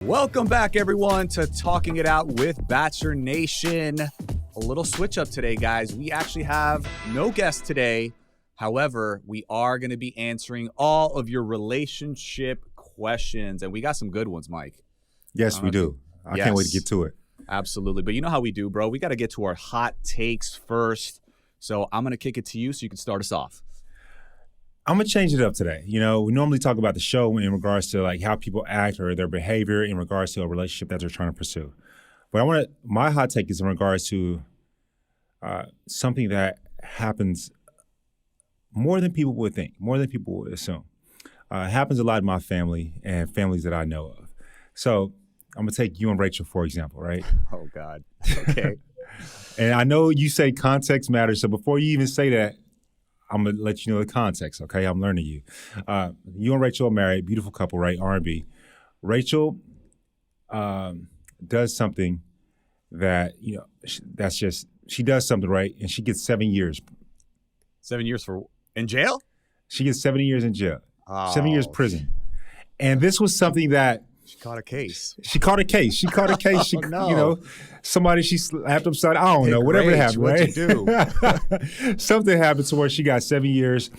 Welcome back, everyone, to Talking It Out with Bachelor Nation. A little switch up today, guys. We actually have no guest today. However, we are going to be answering all of your relationship questions, and we got some good ones, Mike. Yes, we do. I can't wait to get to it. Absolutely. But you know how we do, bro. We got to get to our hot takes first. So I'm going to kick it to you so you can start us off. I'm going to change it up today. You know, we normally talk about the show in regards to like how people act or their behavior in regards to a relationship that they're trying to pursue. But my hot take is in regards to something that happens more than people would think, more than people would assume. It happens a lot in my family and families that I know of. So I'm going to take you and Rachel, for example, right? Oh, God. Okay. And I know you say context matters. So before you even say that, I'm going to let you know the context, okay? I'm learning you. You and Rachel are married, beautiful couple, right? R&B. Rachel does something that, you know, she does something, right? And she gets 7 years. 7 years in jail? She gets 7 years in jail. Oh. 7 years prison. And this was something that She caught a case. She caught a case. She, no. You know, somebody she slapped upside. I don't know, whatever happened, right? What'd you do? Something happened to where she got 7 years.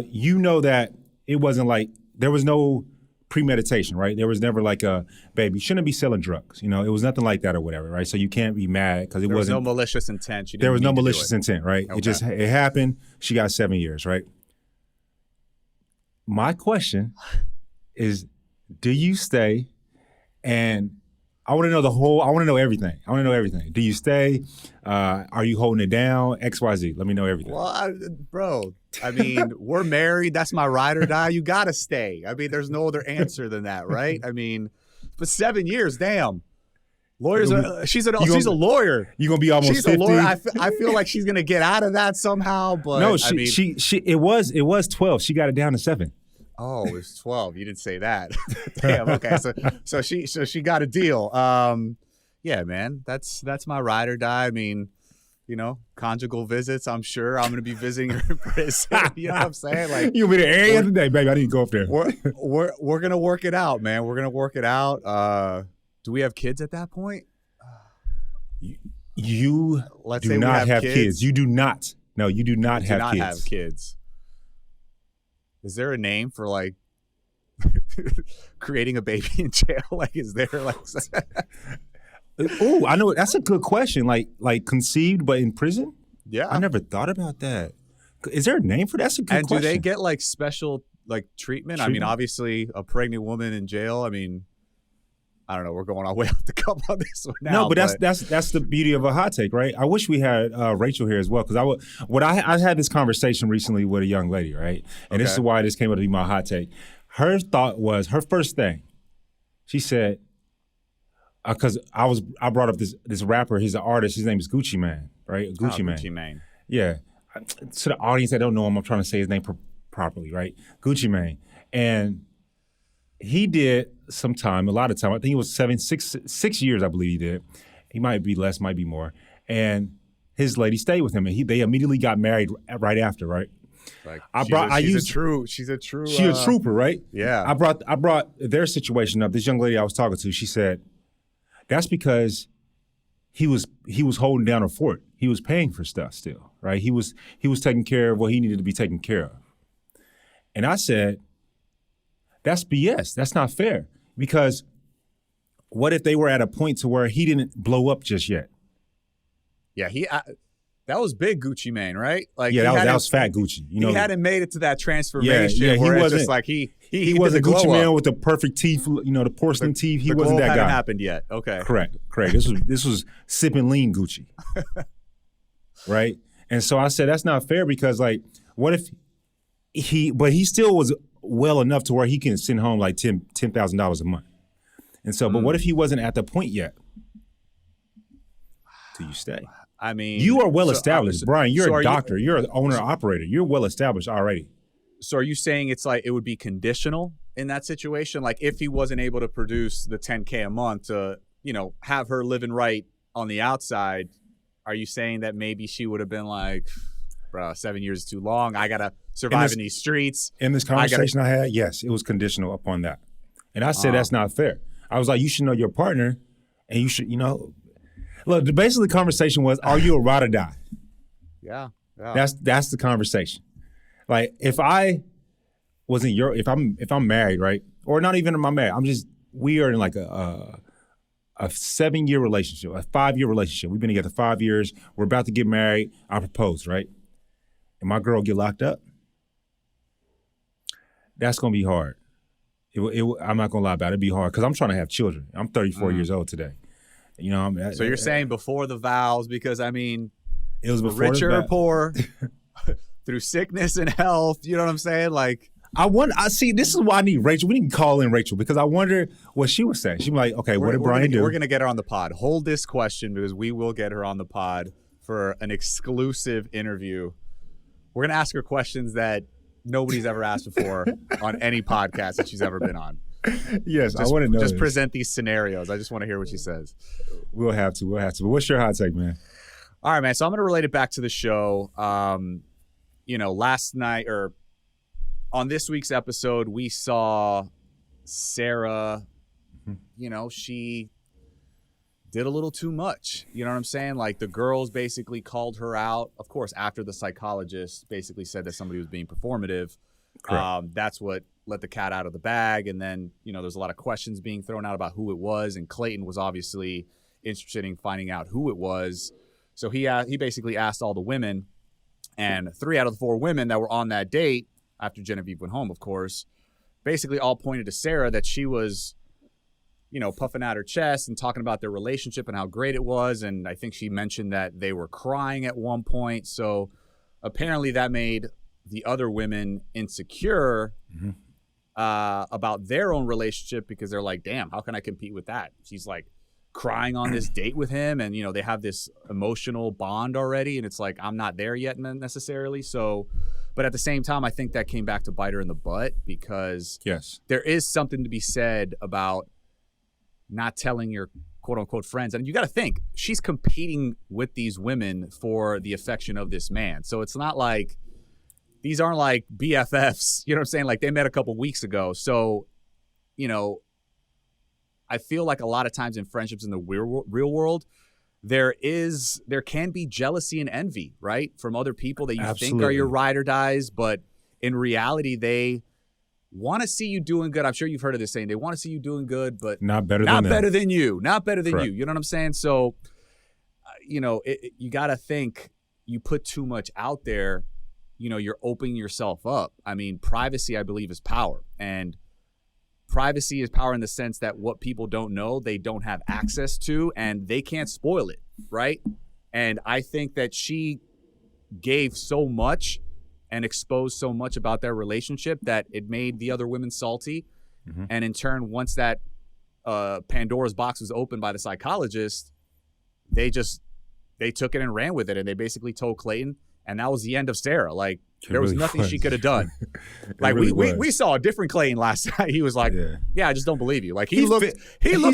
You know that it wasn't like there was no premeditation, right? There was never like a baby. You shouldn't be selling drugs. You know, it was nothing like that or whatever, right? So you can't be mad because there was no malicious intent. There was no malicious intent, right? Okay. It happened. She got 7 years, right? My question is, do you stay? And I want to know everything. I want to know everything. Do you stay? Are you holding it down? XYZ. Let me know everything. Well, bro, I mean, we're married. That's my ride or die. You got to stay. I mean, there's no other answer than that, right? I mean, but 7 years, damn. Lawyers, she's a lawyer. You're going to be almost 50. She's a lawyer. I feel like she's going to get out of that somehow. But no, it was 12. She got it down to 7. Oh, it was 12. You didn't say that. Damn. Okay. So she got a deal. Yeah, man. That's my ride or die. I mean, you know, conjugal visits. I'm sure I'm going to be visiting her in prison. You know what I'm saying? Like you'll be there every other day, baby. I need to go up there. We're gonna work it out, man. We're gonna work it out. Do we have kids at that point? You do not have kids. You do not. No, you do not have kids. Do not have kids. Is there a name for like creating a baby in jail? Like, is there like? Oh, I know. That's a good question. Like conceived, but in prison? Yeah, I never thought about that. Is there a name for that? That's a good question. And do they get like special like treatment? I mean, obviously, a pregnant woman in jail. I mean, I don't know. We're going all the way off the cuff on this one now. No, but that's the beauty of a hot take, right? I wish we had Rachel here as well, because I had this conversation recently with a young lady, right? And This is why this came up to be my hot take. Her thought was, her first thing, she said, because I brought up this rapper, he's an artist, his name is Gucci Mane, right? Gucci Mane. Gucci Mane. Yeah. To the audience that don't know him, I'm trying to say his name properly, right? Gucci Mane. And he did some time, a lot of time. I think it was 6 years, I believe he did. He might be less, might be more. And his lady stayed with him, and they immediately got married right after, right? Like she's a trooper, right? Yeah. I brought their situation up. This young lady I was talking to, she said, that's because he was holding down a fort. He was paying for stuff still, right? He was taking care of what he needed to be taken care of. And I said, that's BS. That's not fair. Because what if they were at a point to where he didn't blow up just yet? Yeah, that was big Gucci Mane, right? Like yeah, that was fat Gucci. You know, he hadn't made it to that transformation. Yeah, where it's just like he wasn't Gucci Mane with the perfect teeth. You know, the porcelain teeth. He wasn't that guy. Hadn't happened yet. Okay, correct. This was sipping lean Gucci, right? And so I said that's not fair because like, what if he still was well enough to where he can send home like $10,000 a month. And so, but what if he wasn't at the point yet? Do you stay? I mean, you are well established, Bryan. You're a doctor. You're an owner operator. You're well established already. So are you saying it's like it would be conditional in that situation? Like if he wasn't able to produce the $10K a month to, you know, have her living right on the outside, are you saying that maybe she would have been like, bro, 7 years is too long. I got to survive in these streets. In this conversation I had, yes, it was conditional upon that. And I said that's not fair. I was like, you should know your partner, and you should, look. Basically, the conversation was, are you a ride or die? Yeah. That's the conversation. Like, if I wasn't if I'm married, right, or not even am I married, we are in like a 7-year relationship, a 5-year relationship. We've been together 5 years. We're about to get married. I propose, right? And my girl get locked up. That's gonna be hard. I'm not gonna lie about it. It'd be hard because I'm trying to have children. I'm 34 years old today. So you're saying before the vows, because I mean, it was before rich or poor, through sickness and health. You know what I'm saying? Like, I see. This is why I need Rachel. We need to call in Rachel because I wonder what she would say. She'd be like, "Okay, what did Bryan do?" We're gonna get her on the pod. Hold this question because we will get her on the pod for an exclusive interview. We're gonna ask her questions that nobody's ever asked before on any podcast that she's ever been on. Yes, I want to know. Just present these scenarios. I just want to hear what she says. We'll have to. But what's your hot take, man? All right, man. So I'm going to relate it back to the show. Last night or on this week's episode, we saw Sarah. She did a little too much. You know what I'm saying? Like, the girls basically called her out. Of course, after the psychologist basically said that somebody was being performative. That's what let the cat out of the bag. And then, there's a lot of questions being thrown out about who it was. And Clayton was obviously interested in finding out who it was. So he basically asked all the women, and 3 out of the 4 women that were on that date, after Genevieve went home, of course, basically all pointed to Sarah that she was, puffing out her chest and talking about their relationship and how great it was. And I think she mentioned that they were crying at one point. So apparently that made the other women insecure about their own relationship because they're like, damn, how can I compete with that? She's like crying on this date with him, and they have this emotional bond already, and it's like, I'm not there yet necessarily. So, but at the same time, I think that came back to bite her in the butt because there is something to be said about not telling your quote unquote friends. And you got to think, she's competing with these women for the affection of this man. So it's not like, these aren't like BFFs, you know what I'm saying? Like, they met a couple weeks ago. So, I feel like a lot of times in friendships in the real world, there can be jealousy and envy, right? From other people that you think are your ride or dies, but in reality, they want to see you doing good. I'm sure you've heard of this saying. They want to see you doing good, but not better than you. Not better than you. You know what I'm saying? So, you got to think, you put too much out there, you're opening yourself up. I mean, privacy, I believe, is power. And privacy is power in the sense that what people don't know, they don't have access to, and they can't spoil it, right? And I think that she gave so much and exposed so much about their relationship that it made the other women salty. And in turn, once that Pandora's box was opened by the psychologist, they took it and ran with it. And they basically told Clayton, and that was the end of Sarah. Like, there was nothing she could have done. Like, we saw a different Clayton last night. He was like, yeah, I just don't believe you. Like, he looked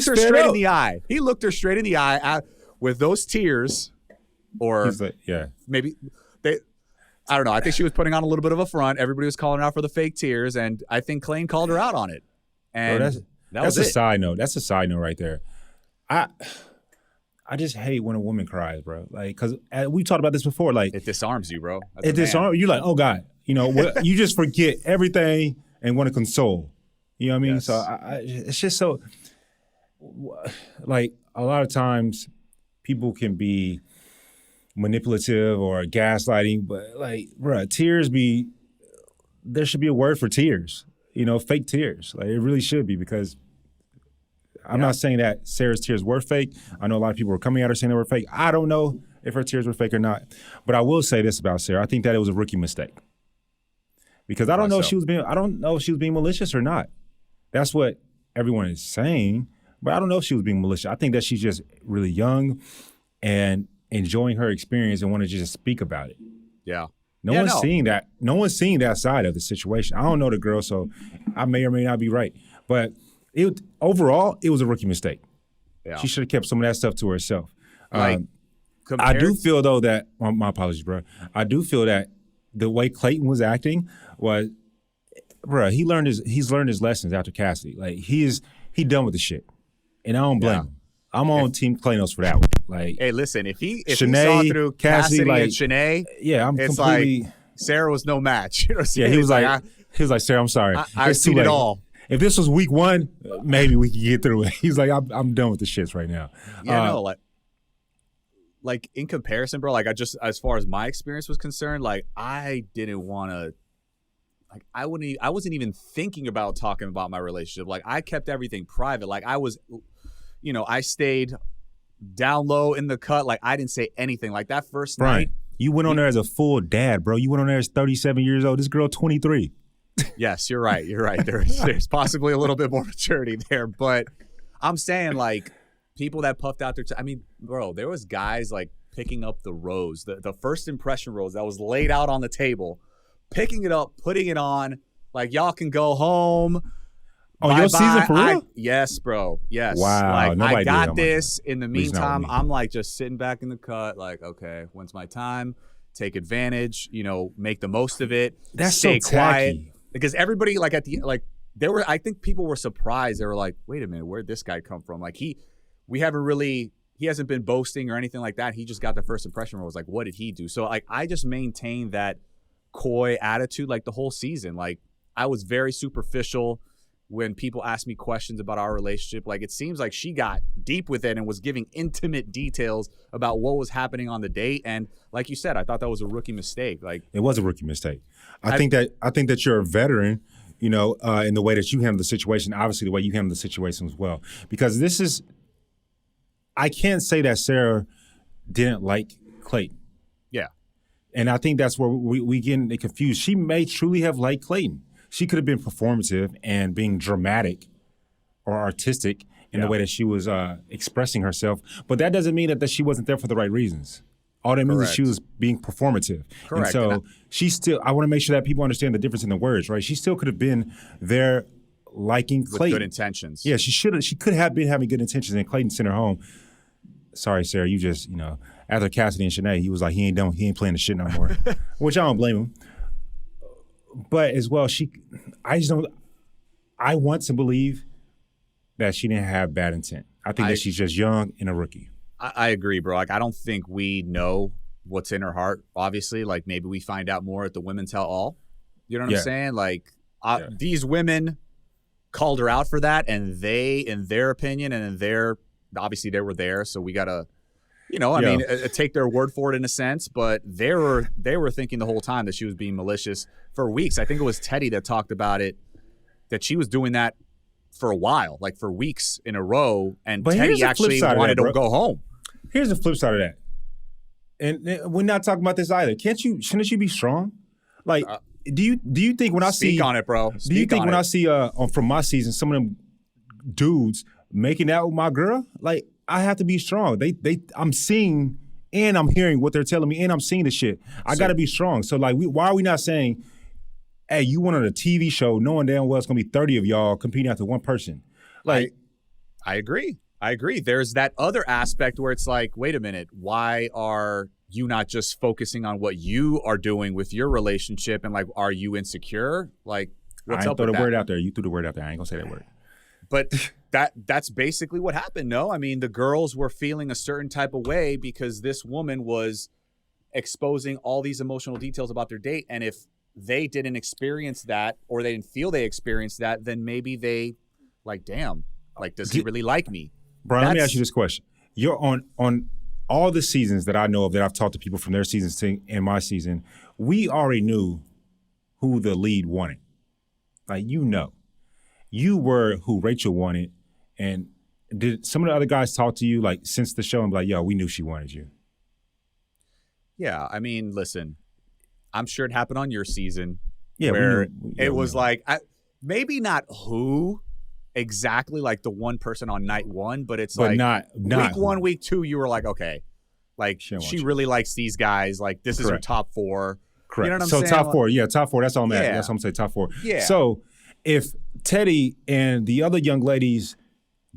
her straight in the eye. He looked her straight in the eye with those tears, or maybe I don't know. I think she was putting on a little bit of a front. Everybody was calling her out for the fake tears, and I think Clayton called her out on it. And that's a side note. That's a side note right there. I just hate when a woman cries, bro. Like, because we talked about this before. Like, it disarms you, bro. It disarms you. Like, oh God, you just forget everything and want to console. You know what I mean? Yes. So it's just so, like, a lot of times people can be manipulative or gaslighting, but like, bro, there should be a word for tears. Fake tears. Like, it really should be, because I'm not saying that Sarah's tears were fake. I know a lot of people were coming at her saying they were fake. I don't know if her tears were fake or not. But I will say this about Sarah. I think that it was a rookie mistake. Because I don't know if she was being malicious or not. That's what everyone is saying. But I don't know if she was being malicious. I think that she's just really young and enjoying her experience and wanted to just speak about it. Yeah. No one's seeing that. No one's seeing that side of the situation. I don't know the girl, so I may or may not be right. But overall, it was a rookie mistake. Yeah. She should have kept some of that stuff to herself. I do feel, though, that my apologies, bro. I do feel that the way Clayton was acting was, bro, he's learned his lessons after Cassidy. Like, he done with the shit. And I don't blame him. I'm on Team Clayton for that one. Like, hey, listen, if he Shanae, saw through Cassidy like, and Shanae, yeah, I'm it's completely. like Sarah was no match. You know what I'm Yeah, saying? he was like, Sarah, I'm sorry. I've seen it all. If this was week 1, maybe we could get through it. He's like, I'm done with the shits right now. Yeah, no, like in comparison, bro, like as far as my experience was concerned, like I didn't want to, like I wasn't even thinking about talking about my relationship. Like I kept everything private. Like I was, I stayed down low in the cut. Like I didn't say anything. Like that first Bryan, night. You went on there as a full dad, bro. You went on there as 37 years old. This girl 23. Yes, you're right. You're right. There's possibly a little bit more maturity there, but I'm saying like people that puffed out their I mean, bro, there was guys like picking up the rose, the first impression rose that was laid out on the table, picking it up, putting it on, like y'all can go home. Oh, your season for real? Yes, bro. Yes. Wow. Like I got this. In the meantime, me. I'm like just sitting back in the cut, like, okay, when's my time? Take advantage, make the most of it. That's stay so quiet. tacky. Because everybody like at the I think people were surprised. They were like, wait a minute, where'd this guy come from? Like he hasn't been boasting or anything like that. He just got the first impression where I was like, what did he do? So like I just maintained that coy attitude like the whole season. Like I was very superficial when people asked me questions about our relationship. Like it seems like she got deep with it and was giving intimate details about what was happening on the date. And like you said, I thought that was a rookie mistake. Like it was a rookie mistake. I think that you're a veteran, in the way that you handle the situation, obviously the way you handle the situation as well. Because I can't say that Sarah didn't like Clayton. Yeah. And I think that's where we get confused. She may truly have liked Clayton. She could have been performative and being dramatic or artistic in the way that she was expressing herself. But that doesn't mean that she wasn't there for the right reasons. All that means is she was being performative. Correct. And so I want to make sure that people understand the difference in the words, right? She still could have been there liking Clayton. With good intentions. Yeah, she could have been having good intentions, and Clayton sent her home. Sorry, Sarah, you just, after Cassidy and Shanae, he was like, he ain't playing the shit no more, which I don't blame him. But as well, I want to believe that she didn't have bad intent. I think that she's just young and a rookie. I agree, bro. Like, I don't think we know what's in her heart, obviously. Like, maybe we find out more at the Women Tell All. You know what I'm saying? Like, these women called her out for that, and they, in their opinion, and obviously they were there, so we got to, I mean, take their word for it in a sense, but they were thinking the whole time that she was being malicious for weeks. I think it was Teddy that talked about it, that she was doing that for a while, like for weeks in a row, and Teddy actually wanted to go home. Here's the flip side of that. And we're not talking about this either. Shouldn't you be strong? Like, do you think when I see... Speak on it, bro. Do you think when I see from my season, some of them dudes making out with my girl, like, I have to be strong. I'm seeing and I'm hearing what they're telling me and I'm seeing the shit. I got to be strong. So, like, why are we not saying, hey, you went on a TV show knowing damn well it's going to be 30 of y'all competing after one person? Like, I agree. There's that other aspect where it's like, wait a minute, why are you not just focusing on what you are doing with your relationship, and like, are you insecure? Like, what's up with that? I threw the word out there. You threw the word out there. I ain't gonna say that word. But that's basically what happened. No, I mean, the girls were feeling a certain type of way because this woman was exposing all these emotional details about their date, and if they didn't experience that, or they didn't feel they experienced that, then maybe they, like, damn, like, does he really like me? Bryan, let me ask you this question. You're on all the seasons that I know of that I've talked to people from their seasons to in my season, we already knew who the lead wanted. Like, you were who Rachel wanted. And did some of the other guys talk to you, like, since the show and be like, yo, we knew she wanted you? Yeah, I mean, listen, I'm sure it happened on your season. Yeah, where it was like, maybe not who exactly, like the one person on night one, but it's like not week one, week two, you were like, okay, like she really likes these guys. Like, this is her top four. Correct. You know what I'm saying? So top four. Yeah, top four. That's all I'm at. That's what I'm saying, top four. Yeah. So if Teddy and the other young ladies,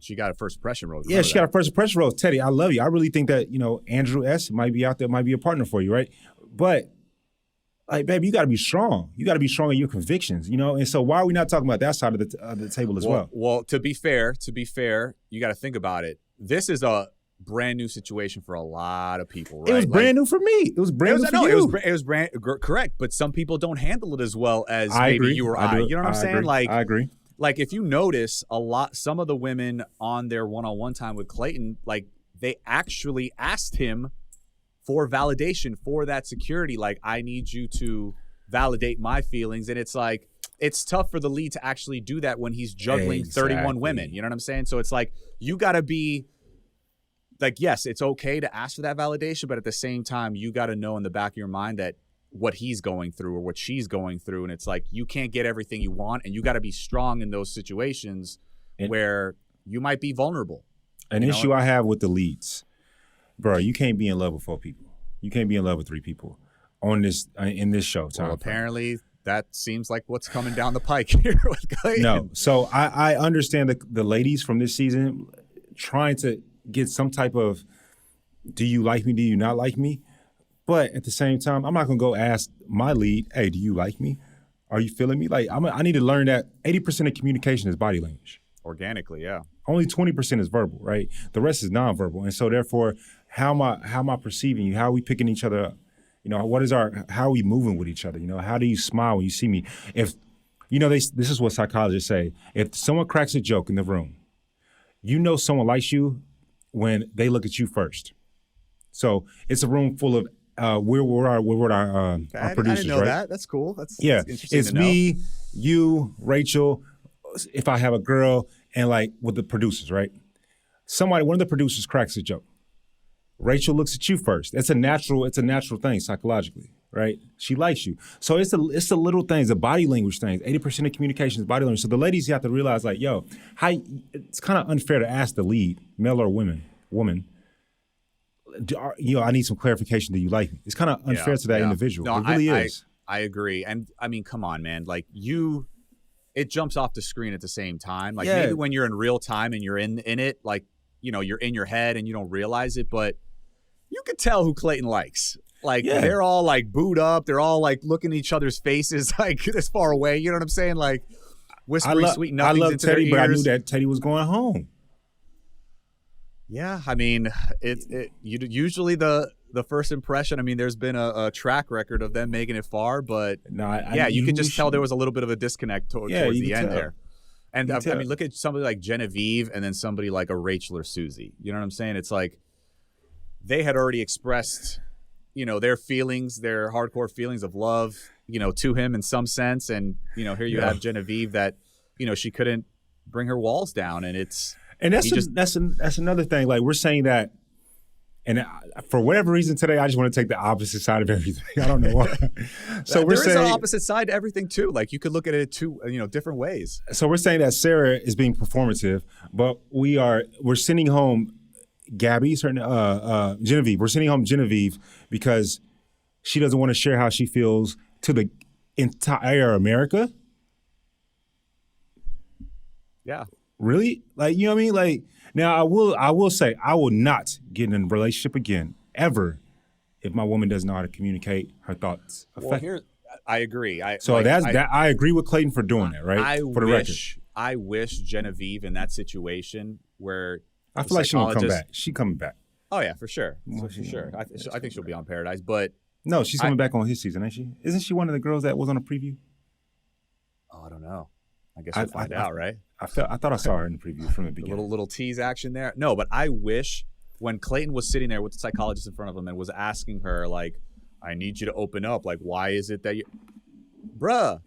she got a first impression rose. Yeah, she got a first impression rose. Teddy, I love you. I really think that, Andrew S. might be out there, might be a partner for you, right? But Like, baby, you got to be strong. You got to be strong in your convictions, you know? And so why are we not talking about that side of the table as well? Well, to be fair, you got to think about it. This is a brand new situation for a lot of people, right? It was brand new for me. It was brand new for you. It was brand correct, but some people don't handle it as well as I maybe agree. you or I. You know what I'm saying? Agree. Like, I agree. Like, if you notice, some of the women on their one-on-one time with Clayton, like, they actually asked him for validation, for that security. Like, I need you to validate my feelings. And it's like, it's tough for the lead to actually do that when he's juggling 31 women. You know what I'm saying? So it's like, you got to be like, yes, it's okay to ask for that validation, but at the same time, you got to know in the back of your mind that what he's going through or what she's going through. And it's like, you can't get everything you want, and you got to be strong in those situations where you might be vulnerable. An issue I have with the leads, bro, you can't be in love with 4 people. You can't be in love with 3 people on this in this show. Well, apparently that seems like what's coming down the pike here with Clayton. No, so I understand the ladies from this season trying to get some type of, do you like me, do you not like me? But at the same time, I'm not going to go ask my lead, hey, do you like me? Are you feeling me? Like, I need to learn that 80% of communication is body language. Organically, yeah. Only 20% is verbal, right? The rest is nonverbal. And so therefore, how am I perceiving you? How are we picking each other up? You know, how are we moving with each other? You know, how do you smile when you see me? If, you know, this is what psychologists say. If someone cracks a joke in the room, you know someone likes you when they look at you first. So it's a room full of where were our producers, I didn't know right? that. That's cool. That's interesting. It's me, you, Rachel. If I have a girl, and like with the producers, right? One of the producers cracks a joke. Rachel looks at you first. It's a natural thing psychologically, right? She likes you. So it's the little things, the body language things. 80% of communication is body language. So the ladies, you have to realize, like, yo, it's kind of unfair to ask the lead, male or woman, you know, I need some clarification. Do you like me? It's kind of unfair to that individual. No, it really is. I agree. And I mean, come on, man. Like, it jumps off the screen at the same time. Like, maybe when you're in real time and you're in it, like, you know, you're in your head and you don't realize it, but you could tell who Clayton likes. Like, they're all like booed up. They're all like looking at each other's faces, like this far away. You know what I'm saying? Like, whispering sweet nothings into their ears. But I knew that Teddy was going home. Yeah, I mean, usually the first impression. I mean, there's been a track record of them making it far, but you could just tell there was a little bit of a disconnect towards the end there. And I mean, look at somebody like Genevieve and then somebody like a Rachel or Susie. You know what I'm saying? It's like they had already expressed, you know, their feelings, their hardcore feelings of love, you know, to him in some sense. And, you know, here you have Genevieve that, you know, she couldn't bring her walls down, and that's another thing. Like, we're saying that, and for whatever reason today, I just want to take the opposite side of everything. I don't know why. So there is an opposite side to everything too. Like, you could look at it two, you know, different ways. So we're saying that Sarah is being performative, but we're sending home Genevieve. We're sending home Genevieve because she doesn't want to share how she feels to the entire America. Yeah. Really? Like, you know what I mean? Like, now I will say I will not get in a relationship again ever if my woman doesn't know how to communicate her thoughts. Well, I agree. I agree with Clayton for doing that, right? I wish Genevieve in that situation where I feel like she won't come back. She's coming back. Oh yeah, for sure. For sure. I think she'll be on Paradise, but no, she's coming back on his season, ain't she? Isn't she one of the girls that was on a preview? Oh, I don't know. I guess we'll find out, right? I thought I saw her in the preview from the beginning. Little tease action there. No, but I wish when Clayton was sitting there with the psychologist in front of him and was asking her, like, I need you to open up. Like, why is it that you... Bruh.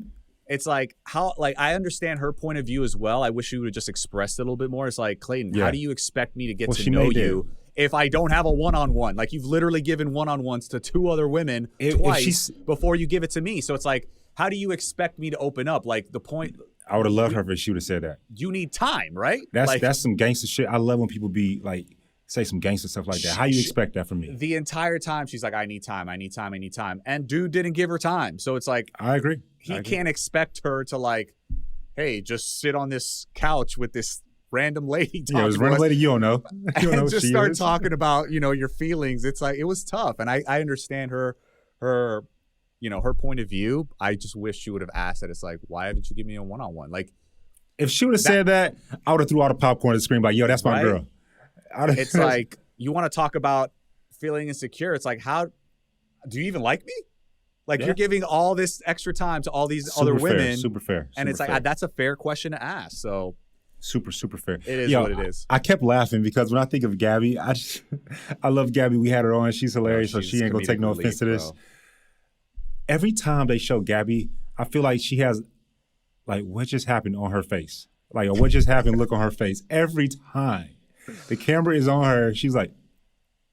It's like, how, like, I understand her point of view as well. I wish she would have just expressed it a little bit more. It's like, Clayton, how do you expect me to get to know you if I don't have a one-on-one? Like, you've literally given one-on-ones to 2 other women twice before you give it to me. So it's like, how do you expect me to open up? Like, the point... I would have loved her if she would have said that. You need time, right? That's some gangster shit. I love when people be like, say some gangster stuff like that. How you expect that from me? The entire time she's like, I need time. And dude didn't give her time. So it's like, I agree. He can't expect her to, like, hey, just sit on this couch with this random lady. Yeah, it was a random lady you don't know. You don't know and just start talking about, you know, your feelings. It's like, it was tough. And I understand her her point of view, I just wish she would have asked that. It's like, why haven't you given me a one-on-one? Like, if she would have said that, I would have threw all the popcorn at the screen like, yo, that's my girl. It's like, you want to talk about feeling insecure. It's like, how do you even like me? Like, you're giving all this extra time to all these other women. Super fair. And it's like, that's a fair question to ask. So super fair. It is what it is. I kept laughing because when I think of Gabby, I love Gabby. We had her on. She's hilarious, so she ain't gonna take no offense to this. Bro. Every time they show Gabby, I feel like she has, like, what just happened on her face? Like, a what just happened look on her face. Every time the camera is on her, she's like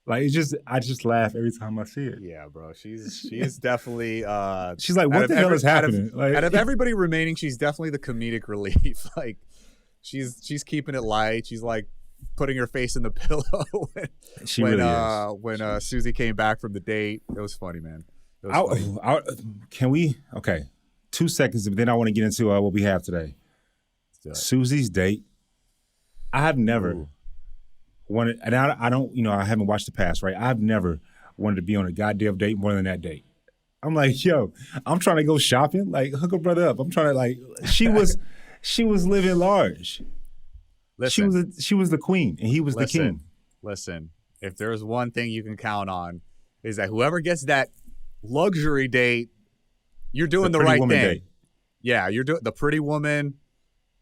it's just, I just laugh every time I see it. Yeah, bro. She's definitely she's like, what the hell is happening? Out of everybody remaining, she's definitely the comedic relief. Like, she's keeping it light. She's like putting her face in the pillow when Susie came back from the date. It was funny, man. Can we? Okay, 2 seconds, but then I want to get into what we have today. Susies Date. I have never wanted, and I don't, I haven't watched the past, right? I've never wanted to be on a goddamn date more than that date. I'm like, yo, I'm trying to go shopping. Like, hook a brother up. I'm trying to, she was living large. Listen, she was the queen, and he was the king. Listen, if there's one thing you can count on, is that whoever gets that luxury date, you're doing the right thing. Date. Yeah, you're doing the pretty woman,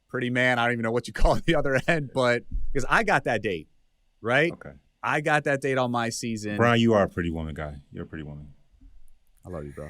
pretty man. I don't even know what you call the other end, but because I got that date, right? Okay. I got that date on my season. Bryan, you are a pretty woman guy. You're a pretty woman. I love you, bro.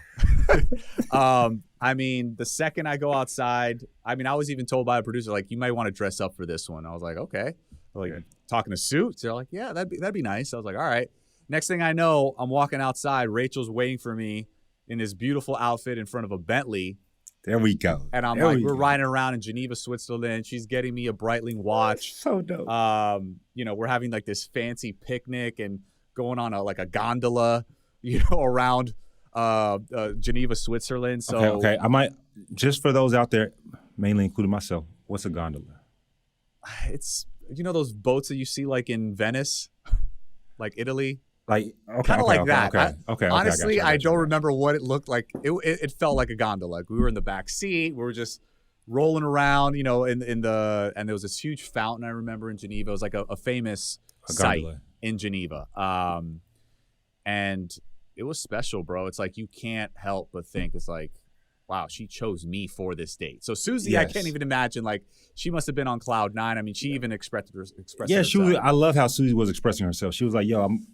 I mean, the second I go outside, I was even told by a producer, like, you might want to dress up for this one. I was like, okay. Like, talking to suits. They're like, yeah, that'd be nice. I was like, all right. Next thing I know, I'm walking outside. Rachel's waiting for me in this beautiful outfit in front of a Bentley. There we go. And I'm we're riding around in Geneva, Switzerland. She's getting me a Breitling watch. So dope. We're having like this fancy picnic and going on a gondola, around Geneva, Switzerland. So okay. I might, just for those out there, mainly including myself, what's a gondola? It's those boats that you see like in Venice, like Italy. Like, kind of like that. Okay. Honestly, I don't remember what it looked like. It felt like a gondola. Like, we were in the back seat. We were just rolling around, and there was this huge fountain I remember in Geneva. It was like a famous site in Geneva. And it was special, bro. It's like, you can't help but think, it's like, wow, she chose me for this date. So Susie, yes. I can't even imagine, like, she must have been on cloud nine. I mean, she even expressed herself. I love how Susie was expressing herself. She was like, yo, I'm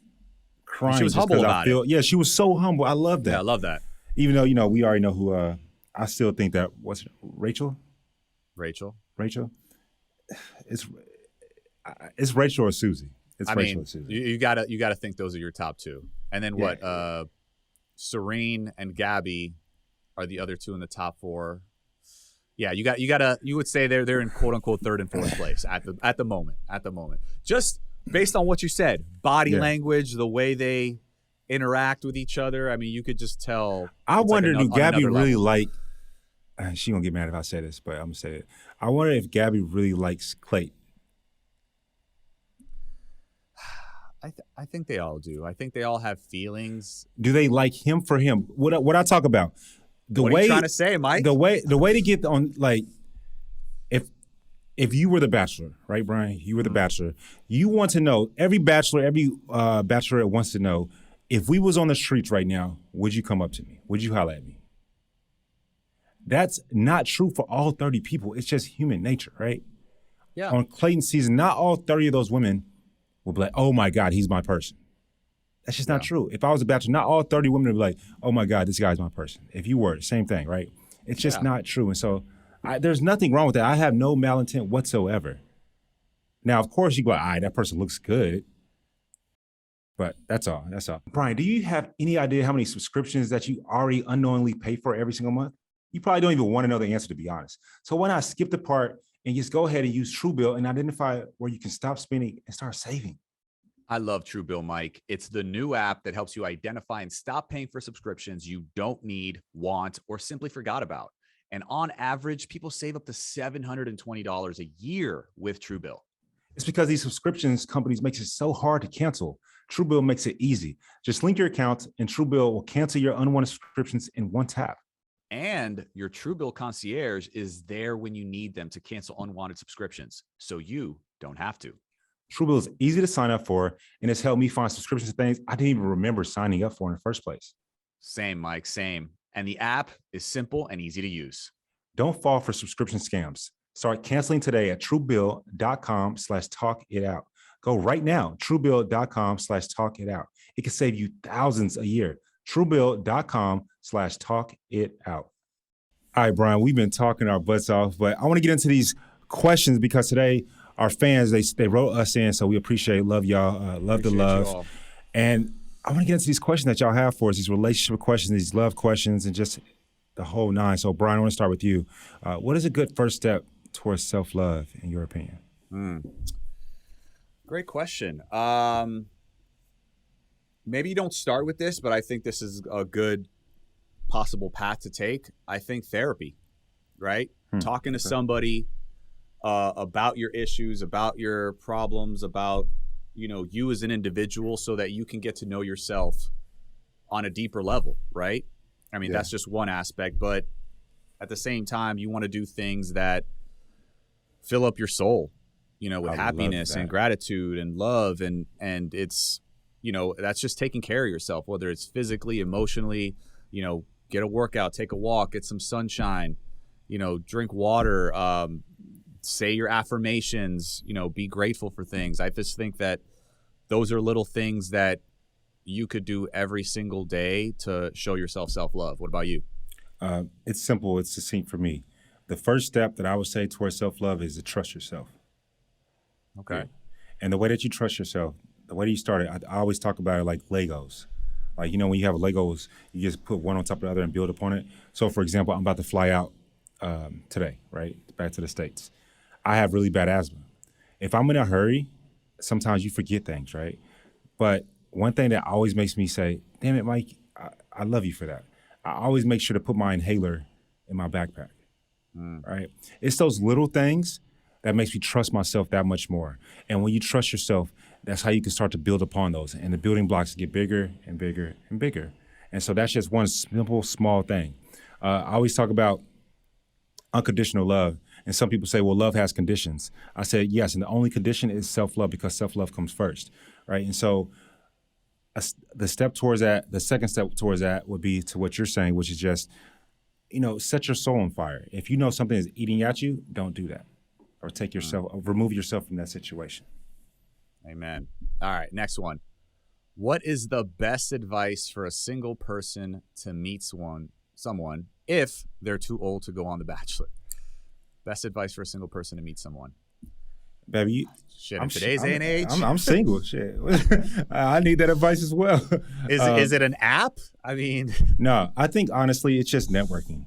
crying. She was humble about it. Yeah, she was so humble. I love that. Yeah, I love that. Even though, we already know who, I still think that, what's it, Rachel? Rachel? It's Rachel or Susie. It's Rachel or Susie. You gotta think those are your top two. And then Serene and Gabby are the other two in the top four. Yeah, you would say they're in quote unquote third and fourth place at the moment. Just based on what you said, body language, the way they interact with each other. I mean, you could just tell. I wonder, do Gabby really like? She gonna get mad if I say this, but I'm gonna say it. I wonder if Gabby really likes Clayton. I think they all do. I think they all have feelings. Do they like him for him? What I talk about? What are you trying to say, Mike? The way to get on, like, if you were the Bachelor, right, Bryan? You were the Bachelor. You want to know, every Bachelor, every Bachelorette wants to know, if we was on the streets right now, would you come up to me? Would you holler at me? That's not true for all 30 people. It's just human nature, right? Yeah. On Clayton's season, not all 30 of those women will be like, oh my God, he's my person. That's just not true. If I was a Bachelor, not all 30 women would be like, oh my God, this guy's my person. If you were, same thing, right? It's just not true. And so there's nothing wrong with that. I have no malintent whatsoever. Now, of course, you go, all right, that person looks good. But that's all. Bryan, do you have any idea how many subscriptions that you already unknowingly pay for every single month? You probably don't even want to know the answer, to be honest. So why not skip the part and just go ahead and use Truebill and identify where you can stop spending and start saving? I love Truebill, Mike. It's the new app that helps you identify and stop paying for subscriptions you don't need, want, or simply forgot about. And on average, people save up to $720 a year with Truebill. It's because these subscriptions companies make it so hard to cancel. Truebill makes it easy. Just link your account and Truebill will cancel your unwanted subscriptions in one tap. And your Truebill concierge is there when you need them to cancel unwanted subscriptions, so you don't have to. Truebill is easy to sign up for, and it's helped me find subscriptions to things I didn't even remember signing up for in the first place. Same, Mike, same. And the app is simple and easy to use. Don't fall for subscription scams. Start canceling today at truebill.com/talkitout. Go right now, truebill.com/talkitout. It can save you thousands a year. Truebill.com/talkitout. All right, Bryan, we've been talking our butts off, but I want to get into these questions because today our fans, they wrote us in, so we appreciate, love y'all, love the love. And I want to get into these questions that y'all have for us, these relationship questions, these love questions, and just the whole nine. So, Bryan, I want to start with you. What is a good first step towards self-love, in your opinion? Great question. Maybe you don't start with this, but I think this is a good possible path to take. I think therapy, right? Talking to somebody about your issues, about your problems, about you as an individual, so that you can get to know yourself on a deeper level, right? I mean, that's just one aspect, but at the same time, you want to do things that fill up your soul, with happiness and gratitude and love. And it's, that's just taking care of yourself, whether it's physically, emotionally, get a workout, take a walk, get some sunshine, drink water, say your affirmations, be grateful for things. I just think that those are little things that you could do every single day to show yourself self-love. What about you? It's simple. It's succinct for me. The first step that I would say towards self-love is to trust yourself. Okay. Yeah. And the way that you trust yourself, the way that you start it, I always talk about it like Legos. Like, when you have Legos, you just put one on top of the other and build upon it. So, for example, I'm about to fly out today, right, back to the States. I have really bad asthma. If I'm in a hurry, sometimes you forget things, right? But one thing that always makes me say, damn it, Mike, I love you for that. I always make sure to put my inhaler in my backpack, right? It's those little things that makes me trust myself that much more. And when you trust yourself, that's how you can start to build upon those. And the building blocks get bigger and bigger and bigger. And so that's just one simple, small thing. I always talk about unconditional love. And some people say, well, love has conditions. I said, yes, and the only condition is self-love, because self-love comes first, right? And so the step towards that, the second step towards that would be to what you're saying, which is just, set your soul on fire. If you know something is eating at you, don't do that. Or remove yourself from that situation. Amen. All right, next one. What is the best advice for a single person to meet someone if they're too old to go on The Bachelor? Best advice for a single person to meet someone. Baby, in today's day and age. I'm single. Shit. I need that advice as well. Is it an app? I mean, no. I think honestly, it's just networking.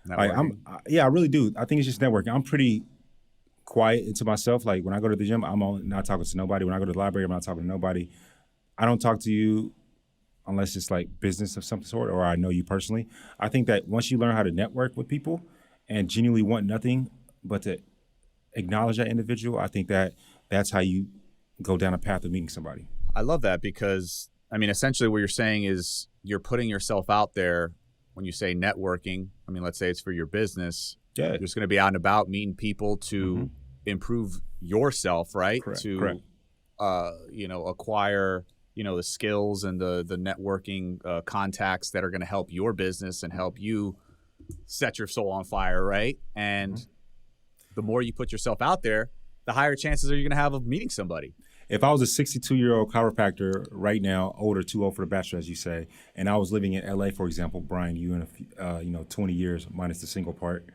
Like I really do. I think it's just networking. I'm pretty quiet into myself. Like when I go to the gym, I'm not talking to nobody. When I go to the library, I'm not talking to nobody. I don't talk to you unless it's like business of some sort or I know you personally. I think that once you learn how to network with people and genuinely want nothing but to acknowledge that individual, I think that that's how you go down a path of meeting somebody. I love that because, I mean, essentially what you're saying is you're putting yourself out there when you say networking. I mean, let's say it's for your business. Yeah. You're just going to be out and about meeting people to improve yourself, right? Correct. Acquire, the skills and the networking contacts that are going to help your business and help you set your soul on fire, right? And the more you put yourself out there, the higher chances are you going to have of meeting somebody. If I was a 62-year-old chiropractor right now, too old for the Bachelor, as you say, and I was living in LA, for example, Bryan, you in 20 years minus the single part.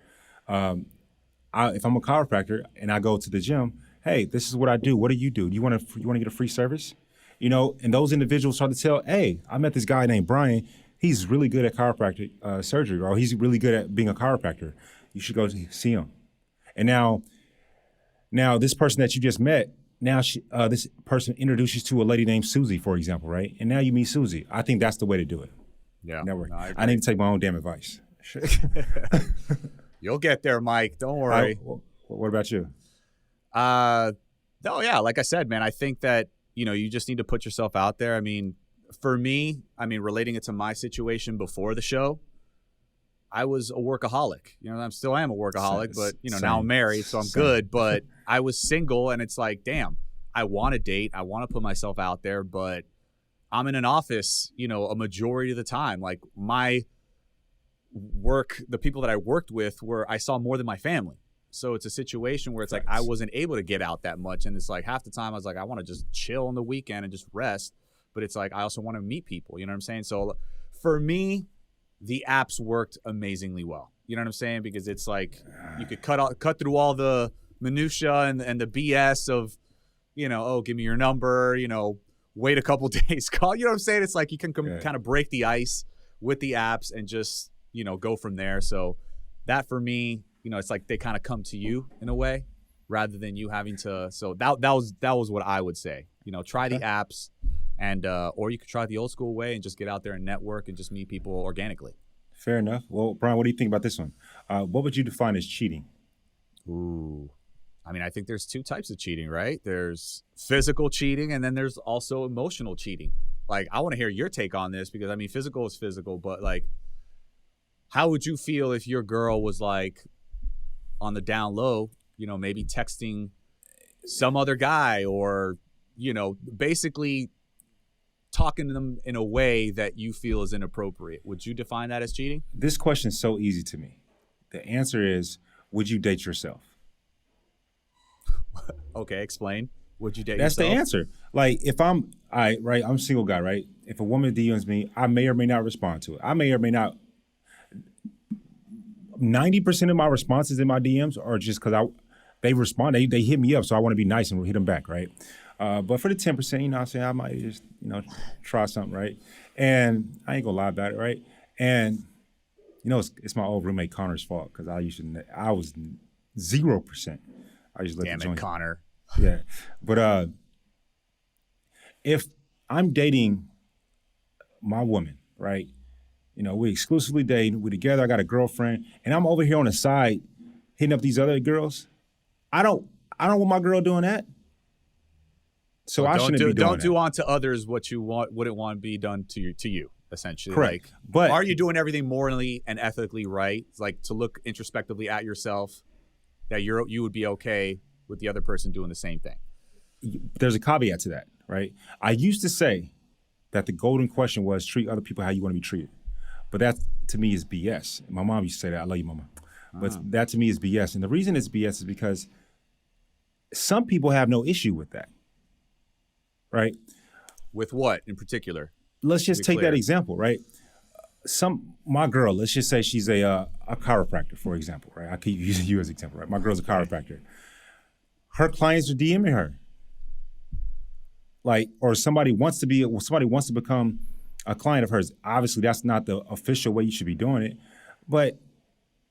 If I'm a chiropractor and I go to the gym, hey, this is what I do. What do? You want to get a free service? And those individuals start to tell, hey, I met this guy named Bryan. He's really good at chiropractic surgery, or he's really good at being a chiropractor. You should go see him. And now this person that you just met, this person introduces you to a lady named Susie, for example, right? And now you meet Susie. I think that's the way to do it. Yeah. Network. No, I need to take my own damn advice. You'll get there, Mike. Don't worry. What about you? Like I said, man, I think that you just need to put yourself out there. I mean, for me, relating it to my situation before the show, I was a workaholic. I still am a workaholic, but now I'm married, so I'm good. But I was single, and it's like, damn, I want to date, I want to put myself out there, but I'm in an office, a majority of the time. Like my work, the people that I worked with I saw more than my family. So it's a situation where it's like I wasn't able to get out that much, and it's like half the time I was like, I want to just chill on the weekend and just rest, but it's like I also want to meet people. You know what I'm saying? So for me, the apps worked amazingly well. You know what I'm saying? Because it's like you could cut through all the minutia and the BS of, oh, give me your number, wait a couple days, call. You know what I'm saying? It's like you can kind of break the ice with the apps and just, go from there. So that for me, it's like they kind of come to you in a way rather than you having to. So that was what I would say. Try the apps. And or you could try the old school way and just get out there and network and just meet people organically. Fair enough. Well, Bryan, what do you think about this one? What would you define as cheating? Ooh, I think there's two types of cheating, right? There's physical cheating, and then there's also emotional cheating. Like, I want to hear your take on this because physical is physical, but like, how would you feel if your girl was like on the down low, maybe texting some other guy or, basically talking to them in a way that you feel is inappropriate? Would you define that as cheating? This question is so easy to me. The answer is, would you date yourself? Okay, explain. Would you date That's yourself? The answer. Like, if I'm a single guy, right? If a woman DMs me, I may or may not respond to it. I may or may not. 90% of my responses in my DMs are just because they respond. They hit me up, so I want to be nice and hit them back, right? But for the 10%, what I'm saying, I might just, try something, right? And I ain't gonna lie about it, right? And, it's my old roommate Connor's fault because I was 0%. I just let Damn the joint. It, Connor. Yeah. But if I'm dating my woman, right? We exclusively date, we're together, I got a girlfriend, and I'm over here on the side hitting up these other girls. I don't want my girl doing that. So I shouldn't be doing that. Don't do unto others what you wouldn't want to be done to you, essentially. Correct. Like, but are you doing everything morally and ethically right? Like to look introspectively at yourself, that you would be okay with the other person doing the same thing. There's a caveat to that, right? I used to say that the golden question was treat other people how you want to be treated. But that to me is BS. My mom used to say that. I love you, mama. But that to me is BS. And the reason it's BS is because some people have no issue with that. Right? With what in particular? Let's just take that example, right? My girl, let's just say she's a chiropractor, for example, right? I keep using you as an example, right? My girl's a chiropractor. Her clients are DMing her. Like, or somebody wants to become a client of hers. Obviously, that's not the official way you should be doing it, but